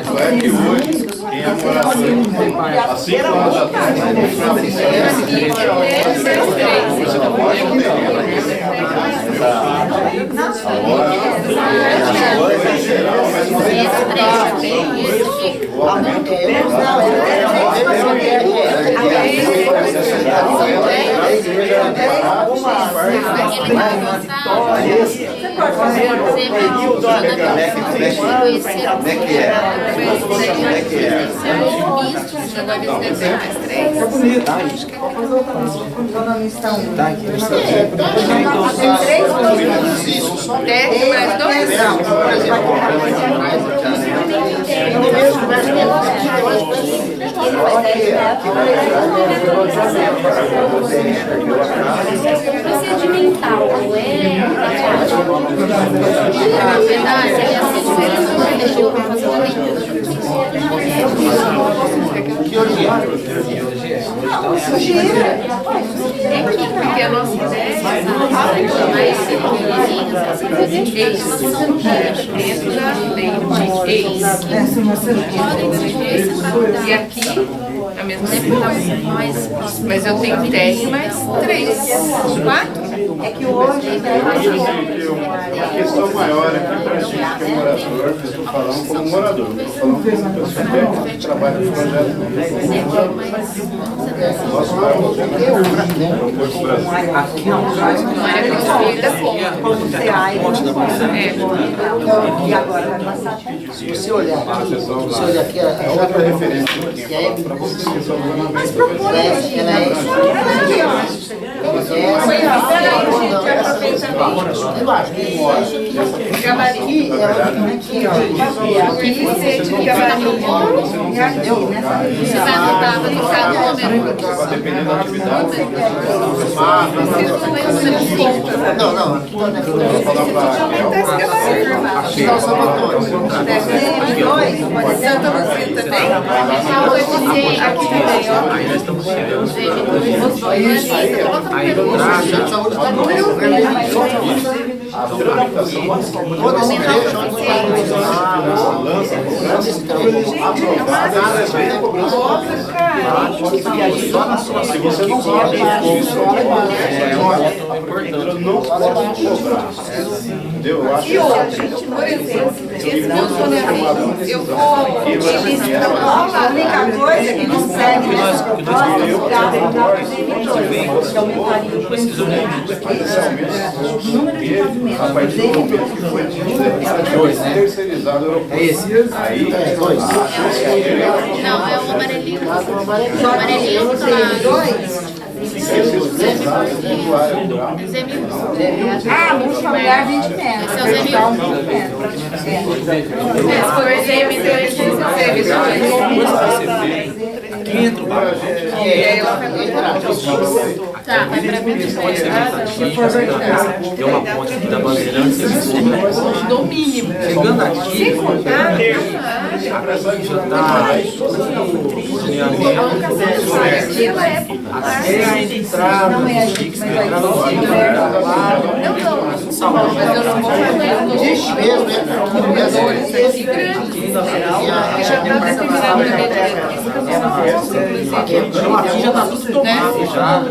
Isso é que hoje, quem é morador aqui, há 5 anos atrás, você não pode ter. Técnico mais 2 anos. Procedimental, não é? Na verdade, ele assiste o Porque a nossa ideia é mais dentro da lei de ex. E aqui, ao mesmo tempo, mas eu tenho técnico mais 3, 4. É que hoje A questão maior aqui para a gente que é morador, eu estou falando como morador, não estou falando como pessoa técnica que trabalha no projeto. Nosso bairro não tem aeroporto do Brasil. Aqui não era construída como. E agora vai passar. Se você olhar aqui, É outra referência que eu falo para vocês que são Aqui você de gabarito. Você vai anotar, vai trocar o número. dependendo da atividade. não, Vou falar para a aqui é o Salvatore. Santa Luzia também. Aqui também, ó. Aí nós estamos chegando. Os dois. Aí do nada. Saúde está muito se você não sabe isso, não pode cobrar. Entendeu? Eu acho E hoje, por exemplo, esse meu zoneamento, eu vou A única coisa que consegue nessa proposta é o que aumentaria o número de pavimentos. Terceirizado europeu. É esse? Aí, Não, é o amarelinho. O amarelinho tá lá. Ah, multifamiliar 20 metros. Esse é o ZM1. Se for ZM2, esse é o Aqui entra o barco. E aí ela vai mudar. Tá, vai pra mim. Tem uma ponte aqui da Bandeirantes. No mínimo. Chegando aqui, Se contar, já tá ela é popular. até a entrada do Chiques, que entrada do Eu dou. Mas eu não vou fazer esse grande. Que já está determinado na minha diretriz, Então aqui já tá tudo tomado já.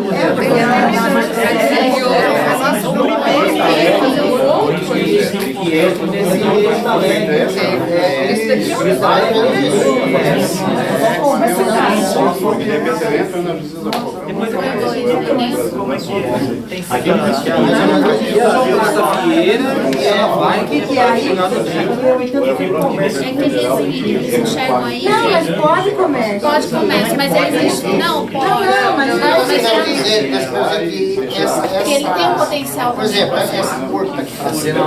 Eles enxergam aí. Não, mas pode comércio. Pode comércio, mas eles não pode. Porque ele tem um potencial. Por exemplo, essa porta aqui está sendo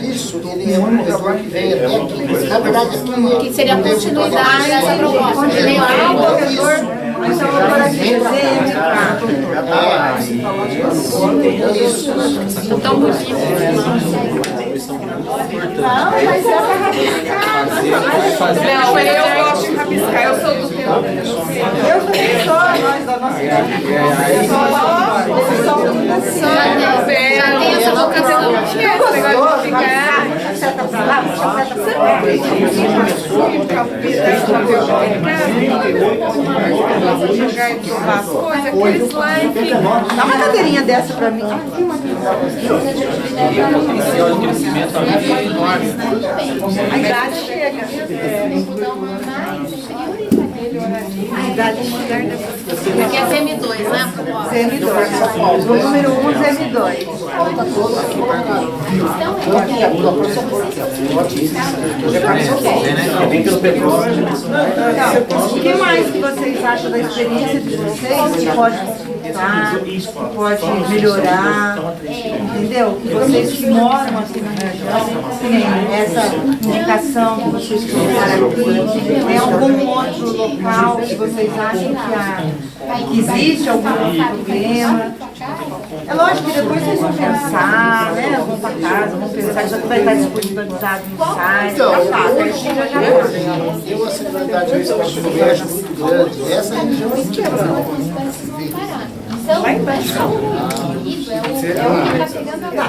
isso, ele é um corredor que vem até aqui. Na verdade, aqui Que seria a continuidade dessa proposta. Melhorar o corredor. Mas eu vou por aqui, Tão bonito. não, mas é para rabiscar. Não, eu gosto de rabiscar, eu sou do teu. Eu também sou, nós da nossa idade. Já tem essa vocação. Esse negócio de ficar. Seta pra lá, seta pra lá. Jogar e provar as coisas, aqueles lá, enfim. Dá uma cadeirinha dessa pra mim. Aqui uma O potencial de crescimento é enorme. A idade chega. A idade chega. Aqui é CM2, né? CM2. O número 1, CM2. Vem pelo petróleo. Então, o que mais que vocês acham da experiência de vocês que pode conquistar, que pode melhorar, entendeu? Que vocês que moram aqui na região, que nem essa indicação que vocês colocaram aqui, tem algum outro local que vocês acham que existe algum problema? É lógico que depois vocês vão pensar, né? Vão para casa, vão pensar, já vai estar disponibilizado no site, já tá, eu, assim, na verdade, eu vejo muito grande. Essa região é muito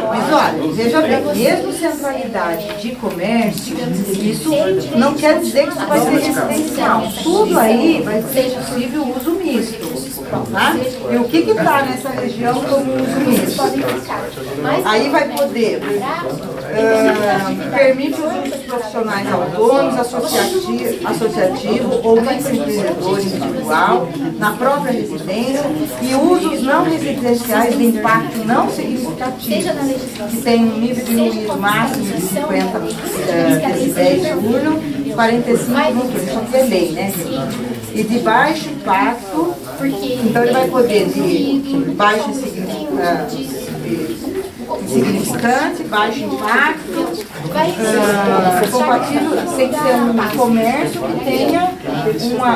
Mas olha, veja bem, mesmo centralidade de comércio, isso não quer dizer que isso vai ser residencial. Tudo aí vai ser possível uso misto. Tá? E o que está nessa região como uso misto? Aí vai poder, permite os usos profissionais autônomos, associativo ou microempreendedor individual, na própria residência, e usos não residenciais de impacto não significativo, que tem um nível de ruído máximo de 50 decibéis de urno e 45 no isso aqui é lei, né? E de baixo impacto, então ele vai poder de baixo insignificante, baixo impacto, compatível, tem que ser um comércio que tenha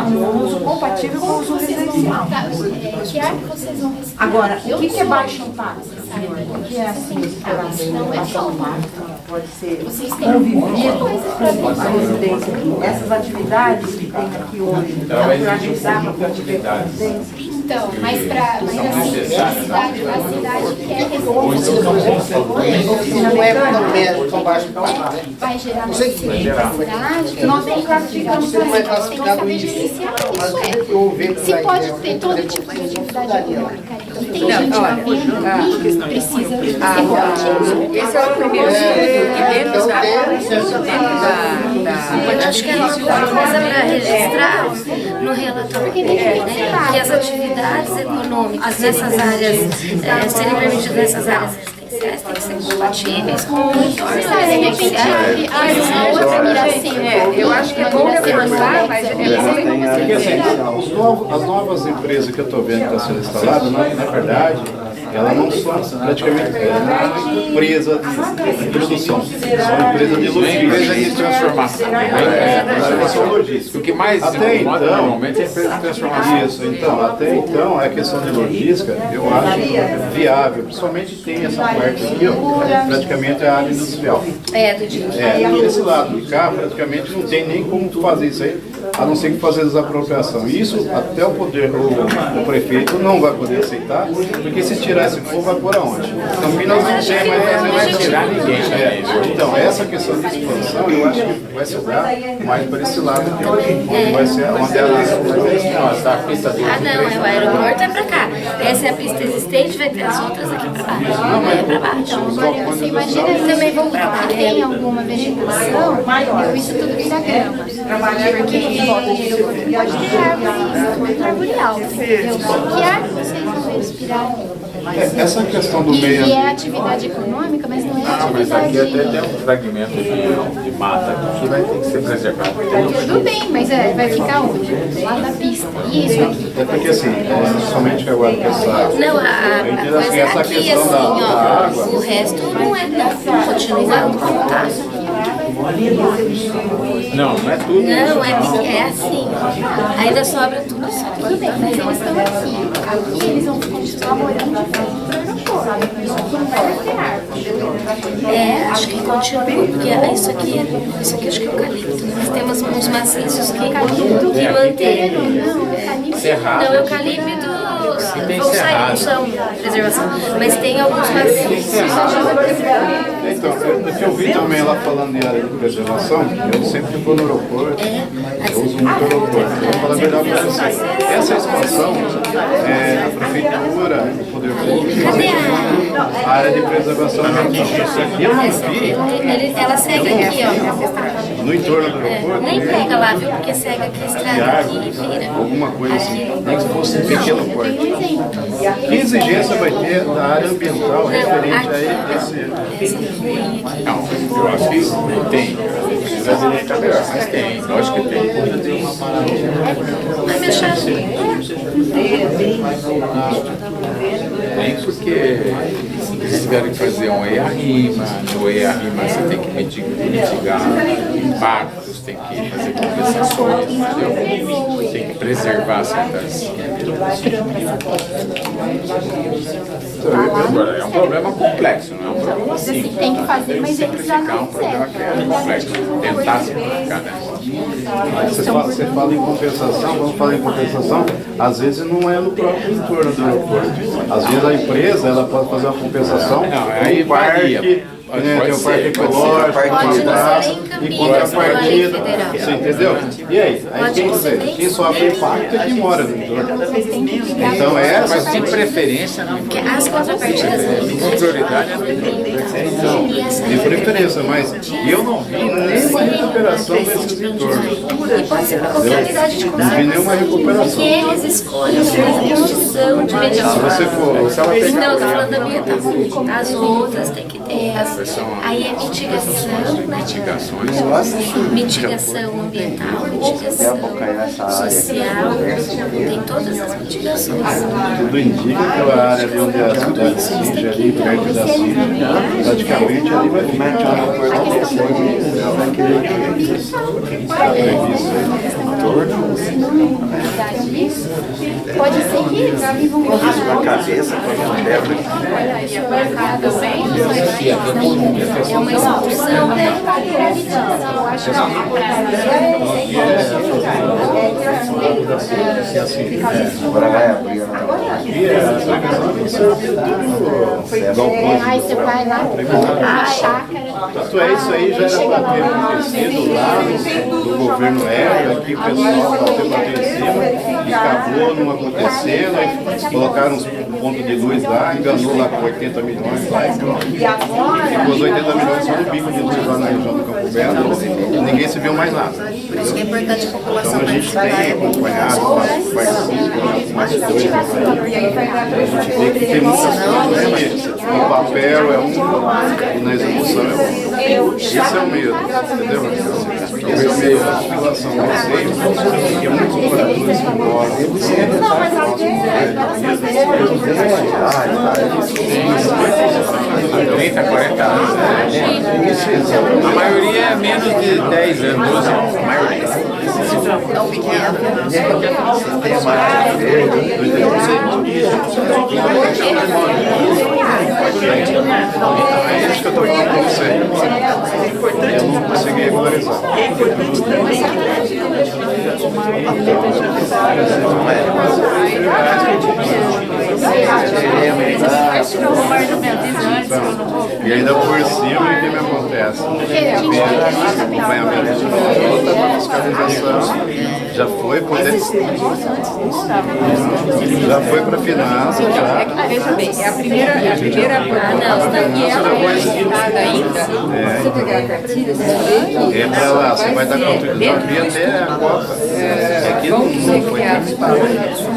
um uso compatível com o uso residencial. Agora, o que é baixo impacto? O que é assim, baixo impacto? Pode ser convivido com a residência aqui. Essas atividades que tem aqui hoje, para ajudar a conviver com a residência. Então, mas assim, a cidade quer resolver. Não é médico, são baixos Vai gerar vacina na cidade. Nós não classificamos você não é classificado saber isso. gerenciar Mas isso. o que eu vejo Se daí, pode né, ter todo tipo de atividade econômica e tem gente vivendo ali, precisa ser combatido. Esse é o primeiro estudo que dentro Eu acho que é uma coisa para registrar no relatório, né? Que as atividades econômicas nessas áreas, serem permitidas nessas áreas residenciais, têm que ser compatíveis com o entorno residencial. Uma outra Miracema. eu acho que é bom reforçar, mas é Porque assim, as novas empresas que eu estou vendo que estão sendo instaladas, na verdade, elas não são praticamente empresa de produção, são empresas de logística. Empresa de transformação. Transformação logística. O que mais até incomoda então, normalmente é a empresa de transformação. Isso, então, até então, a questão de logística, eu acho viável, principalmente tem essa parte aqui, ó, praticamente é a área industrial. Do dia. Desse lado de cá, praticamente não tem nem como fazer isso aí, a não ser que fazer desapropriação. Isso, até o poder, o prefeito não vai poder aceitar, porque se tirar esse povo, vai por aonde? Campinas não tem, mas não vai tirar ninguém. Então, essa questão de expansão, eu acho que vai se dar mais para esse lado aqui, vai ser onde ela a pista do O aeroporto é pra cá. Essa é a pista existente, vai ter as outras aqui pra baixo. Pra baixo. Você imagina se também vão tem alguma vegetação, isso tudo vira grama. Porque em volta de aeroporto pode ter árvore, muita árvore alta, entendeu? Que árvore vocês vão respirar? Essa questão do meio E é atividade econômica, mas não é mas aqui atividade... até tem um fragmento de mata que vai ter que ser preservado. Tudo bem, mas vai ficar onde? Lá na pista. E isso aqui? É porque assim, somente agora com essa... Não, a coisa é essa aqui, questão assim, da água, o resto não é não, continuando como tá. Não é tudo. Não, é assim. Ainda sobra tudo isso aqui. Tudo bem, mas eles estão aqui. Aqui eles vão continuar morando de frente para o aeroporto. Não vai ter árvore. Acho que continua, porque isso aqui acho que é eucalipto. Nós temos uns maciços que mantêm. Cerrado. Não, eucalipto vão sair, não são preservação. Mas tem alguns maciços. então, o que eu vi também lá falando de área de preservação, eu sempre vou no aeroporto, eu uso muito o aeroporto. Eu vou falar a verdade para você. Essa expansão, a prefeitura, o poder público, a área de preservação eu não vi. Ela segue aqui, ó. No entorno do aeroporto. Nem pega lá, viu? Porque segue aqui a estrada aqui e vira. Alguma coisa assim, nem que fosse um pequeno porte. Que exigência vai ter da área ambiental referente a esse? Não, eu acho que tem. Brasileiro está melhor, mas tem. Lógico que tem. Vai deixar. Tem porque eles tiveram que fazer um EIA-RIMA, no EIA-RIMA você tem que mitigar impactos, tem que fazer compensações, entendeu? Tem que preservar certas... Agora, é um problema complexo, não é um problema simples. Tem que fazer, mas eles já É um problema que é complexo. Tentar simplificar, né? Você fala em compensação, vamos falar em compensação, às vezes não é no próprio entorno do aeroporto. Às vezes a empresa ela pode fazer uma compensação no parque, tem o parque ecológico, e contrapartida, você entendeu? E aí? Quem sofre impacto é quem mora no entorno. Então Mas de preferência não. Porque as contrapartidas Com prioridade é no entorno. De preferência, mas eu não vi nenhuma recuperação desses entornos. E pode ser por qualquer unidade de Não vi conservação. nenhuma recuperação. Que eles escolhem a condição de melhor. Se você for... Não, estou falando da ambiental. As outras tem que ter. Aí é mitigação ambiental, mitigação social, tem todas as mitigações. Tudo indica que a área ali onde a cidade Cinja, ali perto da Cinja, praticamente ali vai ficar Pode ser que eles vivam uma cabeça com uma pedra. É uma expulsão, né? Eu acho que E assim, Agora vai abrir. aqui a previsão Aí você vai lá, uma chácara. tanto é, isso aí já era para ter acontecido lá no governo Hélio, aqui o pessoal bateu em cima e acabou não acontecendo, aí colocaram uns pontos de luz lá, enganou lá com 80 milhões lá e pronto. E os 80 milhões só no bico de luz lá na região do Campo Belo, e ninguém se viu mais nada. Por isso que é importante a população Então a gente participar. tem acompanhado, mais coisas, a gente tem que ter muitas coisas, no papel é um e na execução é outro. Esse é o medo, entendeu? Esse é o medo da população de vocês, que muitos moradores vão embora. Não, mas aqui é 30, 40 anos. A maioria é menos de 10 anos, 12 anos. A maioria. Tão pequeno. É isso que eu estou falando com você. Eu não consegui regularizar. E ainda por cima, o que me acontece? Acompanhamento de volta para fiscalização, já foi já foi para finanças, já. Veja bem, é a primeira proposta e ela não é assinada ainda. É para lá, você vai dar continuidade até a cota. Aqui não foi participado.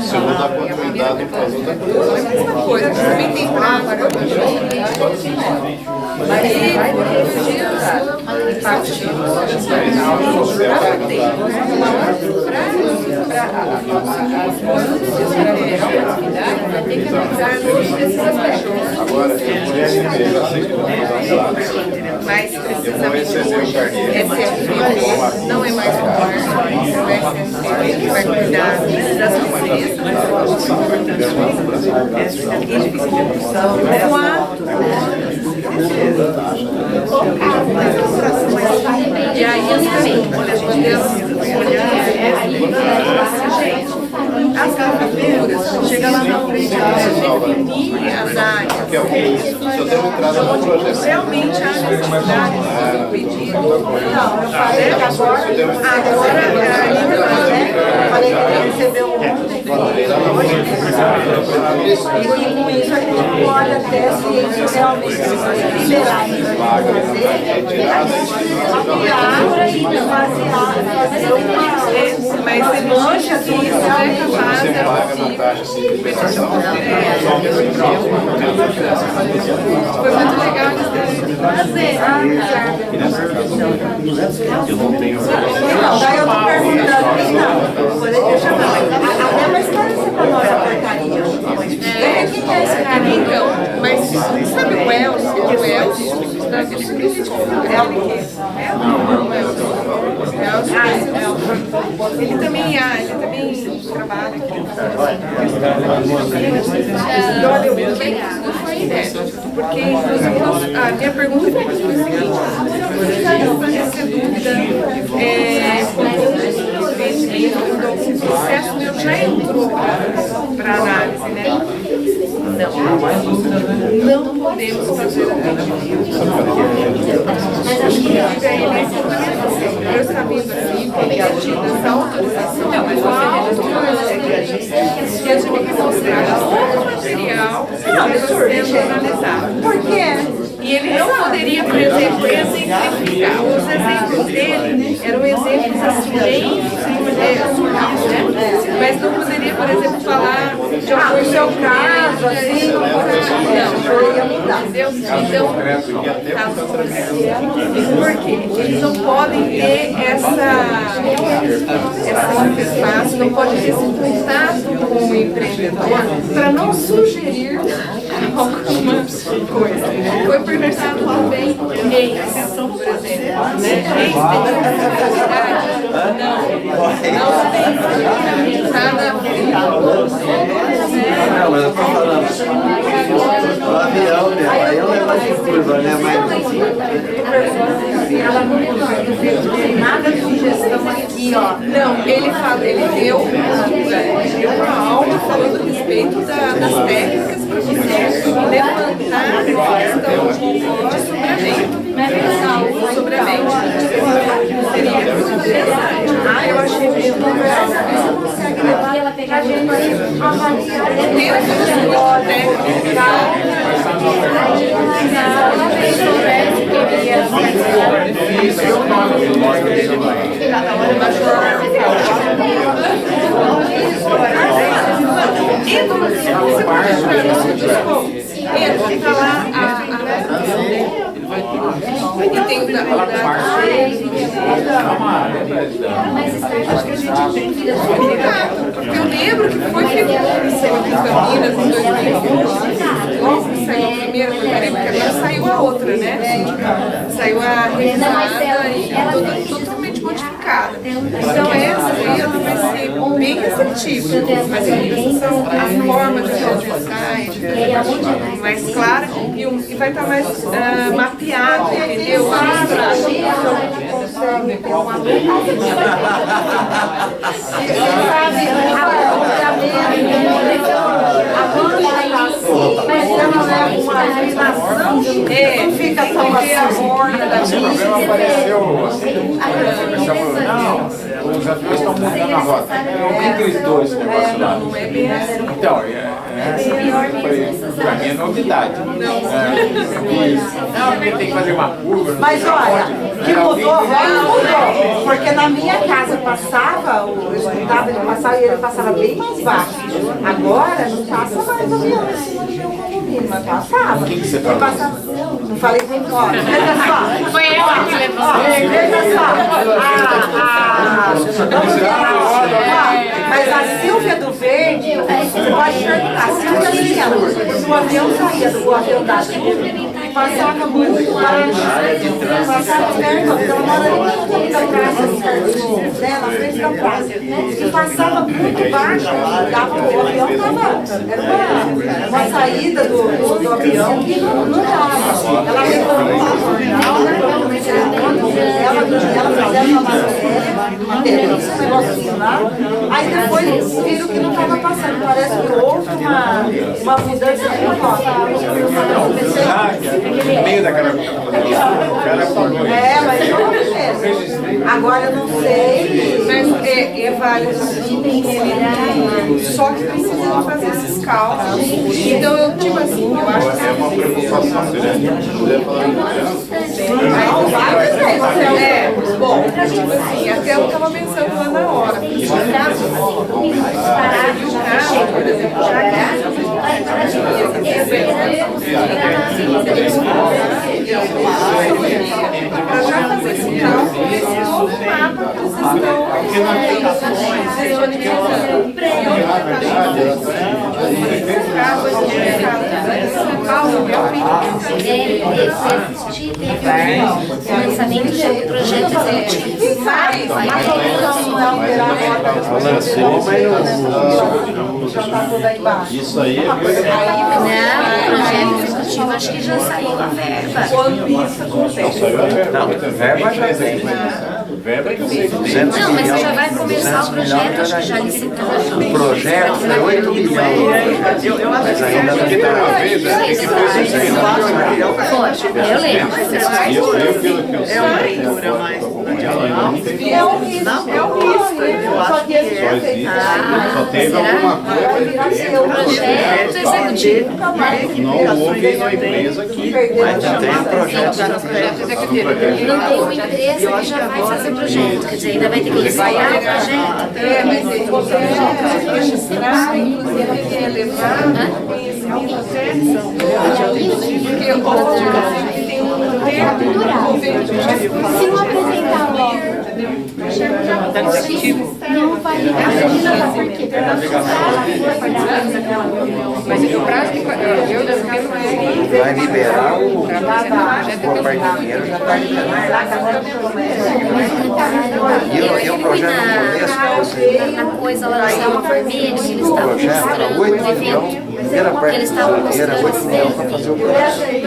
Se eu vou dar continuidade para as outras coisas. A mesma coisa, também tem prazo. Agora, eu sei que mas eu vou receber o carnê. SFP não é mais o SFP que vai cuidar das empresas. É um ato. E aí as prefeituras chegam lá na frente e definir as áreas. Realmente a necessidade do pedido. Agora recebeu ontem. E com isso a gente pode até se isso realmente liberar. Mas se mancha que isso é capaz você paga na taxa assim, de liberação, foi muito legal de fazer. E nessa casa eu não tenho. Não, daí eu tô perguntando, não, poderia deixar até mais esclarecer para nós a portaria. Quem é esse cara? Então, mas sabe o Elcio? O Elcio, daquele político, ele também trabalha aqui. E olha, o que não foi inédito, porque inclusive a minha pergunta foi o seguinte: essa dúvida o processo meu já entrou para análise, né? Não podemos fazer o pedido. Mas a dúvida é nessa implementação. Eu sabendo assim, pedidas da autorização, mas que a gente tem que mostrar todo o material sendo analisado. Por quê? E ele não poderia, por exemplo, exemplificar. Os exemplos dele eram exemplos assim, bem surreais, né? Mas não poderia, por exemplo, falar de algum seu caso, assim, não, entendeu? Então, por quê? Eles não podem ter esse espaço, não podem ter esse contato com o empreendedor para não sugerir alguma coisa. Foi perguntado também em exceção, por exemplo, né? Tem responsabilidade? Não tem. Não, mas eu tô falando. O avião, meu, aí é um negócio de curva, né? Mas ela não tem nada de sugestão aqui, ó. Não, ele deu uma aula falando a respeito das técnicas para você levantar a questão de sobremente. Seria muito interessante. Eu achei que consegue levar ela pegar a gente avaliar dentro da técnica. Entra lá e tem o da porque eu lembro que foi que aconteceu aqui em Campinas em 2011, logo que saiu a primeira portaria, porque agora saiu a outra, né? Saiu a revisada e totalmente modificada. Então essa aí ela vai ser bem receptiva, mas a forma de organizar mais clara e vai estar mais mapeado, entendeu? Fica só uma borda da problema apareceu não, os aviões estão mudando a rota. Não tem aqueles dois negócios lá. Então, pra mim é novidade. Não, porque tem que fazer uma curva. Mas olha, que mudou a rota, mudou. Porque na minha casa passava, eu escutava ele passar e ele passava bem mais baixo. Agora não passa mais avião em cima do meu condomínio, mas passava. O que você falou? Não falei com ele, olha, veja só. Foi ela que levou. Veja só. Mas a Silvia do Verde, você pode perguntar, a Silvia Liana, o avião saía do avião da passava muito baixo, passava perto, porque ela mora ali na praça, né, na frente da praça, e passava muito baixo, dava, o avião era uma saída do avião que não dava. Ela reclamou no jornal, ela fazendo uma matéria, esse negocinho lá, aí depois viram que não estava passando, parece que houve uma mudança de rota. No meio daquela mas não acontece. Agora eu não sei. Mas é válido sim, só que precisam fazer esses cálculos. Então eu tipo assim, eu acho que é uma preocupação grande. Bom, tipo assim, até eu estava pensando lá na hora. Porque o carro, por exemplo, já para já fazer esse cálculo, esse novo mapa que vocês lançamento de projeto executivo. Isso aí é Não, o projeto executivo acho que já saiu a verba. Quando isso acontece. Não, verba já tem. Não, mas já vai começar o projeto, acho que já licitou. O projeto é 8 milhões. Mas ainda não tem uma vez, Eu lembro. É um risco. Só teve alguma coisa. Projeto executivo. Não houve uma empresa que Mas já tem projeto. Não tem uma empresa que já vai fazer projeto, quer dizer, ainda vai ter que ensaiar o projeto. Mas você registrar, inclusive, levar conhecimento do porque tem um tempo Se não apresentar logo Não vai liberar por quê? Mas o prazo que Vai liberar o apartamento, já está liberado. E o projeto no começo, Na coisa lá do Céu Vermelho, que eles estavam mostrando o evento, que eles estavam mostrando o evento.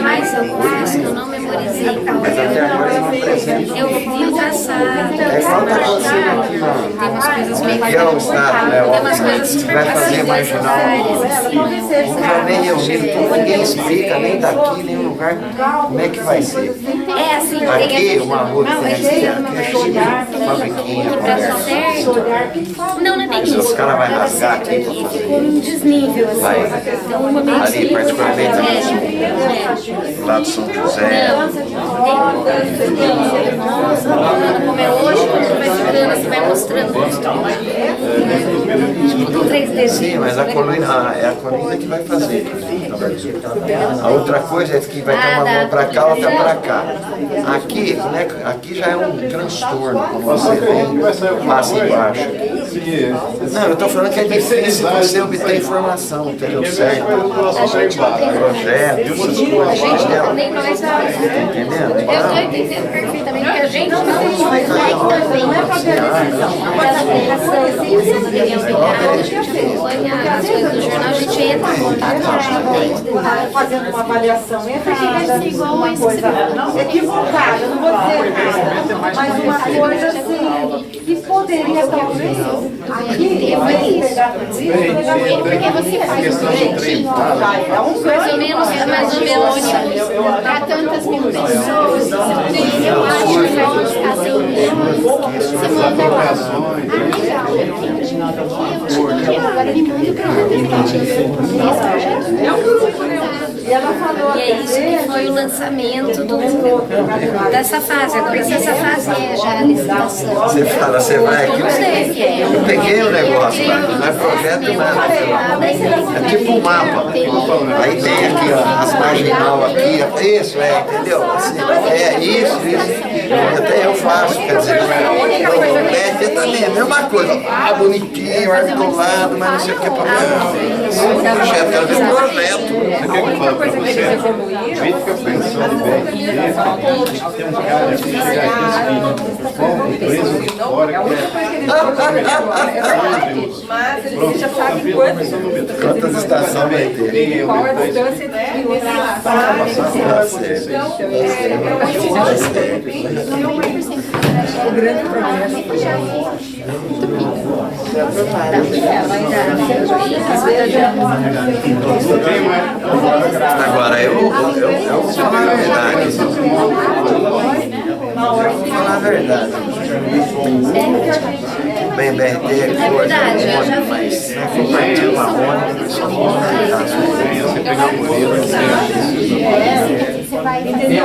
Mas eu confesso que eu não memorizei qual mas até agora não apresenta. eu vi o traçado. É igual tá acontecendo aqui Tem umas coisas meio aqui é o estado, né? Tem umas coisas super Vai fazer marginal. Já nem eu vi, ninguém explica, nem daqui, nem no lugar, como é que vai ser. É assim, tem Aqui, uma rua que tem aqui, fabriquinha, que pra dar certo. Não, não é bem se os isso. caras vão rasgar aqui, Ficou num desnível, assim. vai. Então, uma meio Ali, particularmente, do lado de São José. Nossa, como é hoje, quando vai ficando, você vai mostrando. Tipo do 3D. Sim, mas a colina, é a colina que vai fazer. A outra coisa é que vai ter uma mão para cá, outra para cá. Aqui, né, aqui já é um transtorno quando você vem, passa embaixo. Não, eu estou falando que é difícil você obter informação, entendeu? Certo? Projeto, essas coisas. Nem nós sabemos. Entendendo? Eu estou entendendo perfeitamente que a gente não vai também pela aplicação, se você não tem opinião, a gente acompanha as coisas do jornal, a gente entra em contato com fazendo uma avaliação errada, uma coisa equivocada, não vou dizer errada, mas uma coisa assim, que poderia talvez aqui pegar tudo isso, porque você faz direitinho, mais ou menos para tantas mil pessoas, eu acho que nós, assim, se manda lá. Agora ele manda para outra e ela falou e é isso que foi o lançamento dessa fase. Agora, se essa fase é já a licitação. Você fala, você vai aqui. Eu peguei o negócio, não é projeto nada. É tipo um mapa. Aí tem aqui ó, as marginal aqui, isso, entendeu? Assim, isso. Até eu faço, quer dizer, também é a mesma coisa. Bonitinho, articulado, mas não sei o que é para projeto, quero ver projeto. Uma coisa que eles evoluíram. A gente fica pensando bem, tem um cara que chega aqui como preso de fora, mas eles já sabem quantas estações vai ter. Qual é a distância entre o grande problema Agora, eu vou falar a verdade. Vou falar a verdade. Bem, BRT é verdade, mas se não for partir uma onda, só não você pegar um modelo aqui. você vai entender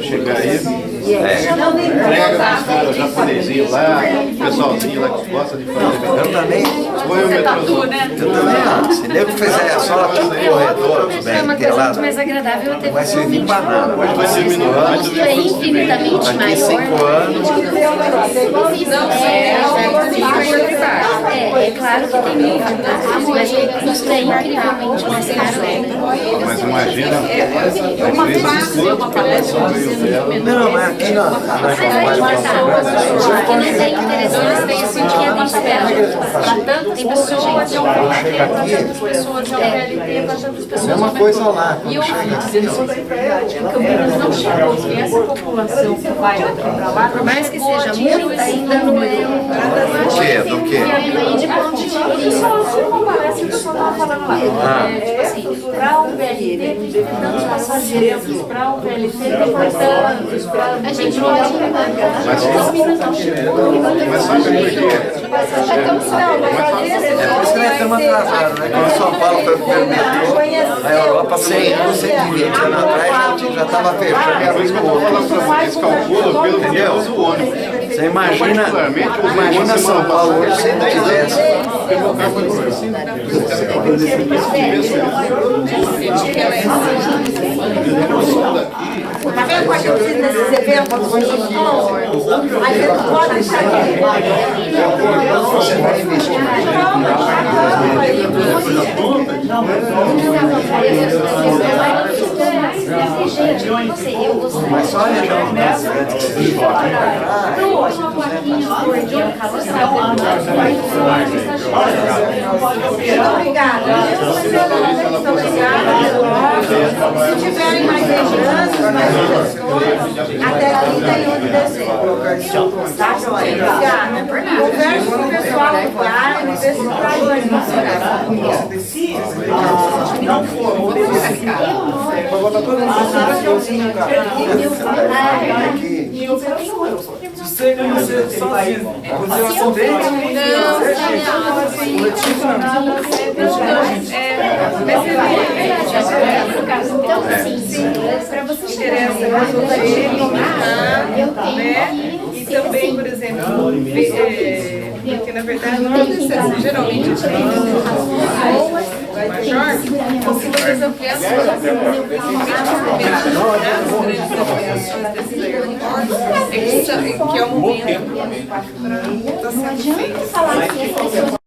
chegar aí, entrega para os caras japonesinhos lá, o pessoalzinho lá que gosta de fazer. Eu também. Eu também não. Se nego fizer só aqui no corredor, é uma coisa muito mais agradável ter vai servir para nada. Vai ser custo é infinitamente maior. 5 anos. É claro que tem vantagens, mas o custo é incrivelmente mais caro. Mas imagina, não, mas aqui não. Mas vai importar. Porque não tem interessante, tem assim que é despesa. Tem pessoas que Chega aqui, é uma coisa lá. E eu Campinas não chegou. E essa população que vai daqui para lá, por mais que seja muita, ainda não é do quê? Isso não parece que eu estava falando lá. Para o VLT, tantos passageiros, para o VLT, tem tantos, para a gente pode mas sabe por quê? É por isso que nós estamos atrasados, né? Quando São Paulo foi o primeiro metrô, a Europa 100 anos, 120 anos atrás já estava fechando e abrindo o outro. Eles calculam pelo que usa o ônibus. Você imagina São Paulo hoje se não tivesse meu carro foi por assim. Tá vendo como é que eu preciso desses eventos? A gente não pode deixar de Você vai investir mas só a região do antes que se Obrigada. Se tiverem mais lembranças, mais sugestões, até 31 de dezembro. Tá, joia? Obrigada. Converse com o pessoal do bar e vê se traz mais Você conhecer sozinho, continuação dele? Então, sim, para você chegar E também, por exemplo, porque na verdade não acontece, geralmente a gente tem major, então se vocês ampliam as suas que é o momento para estar sendo feito.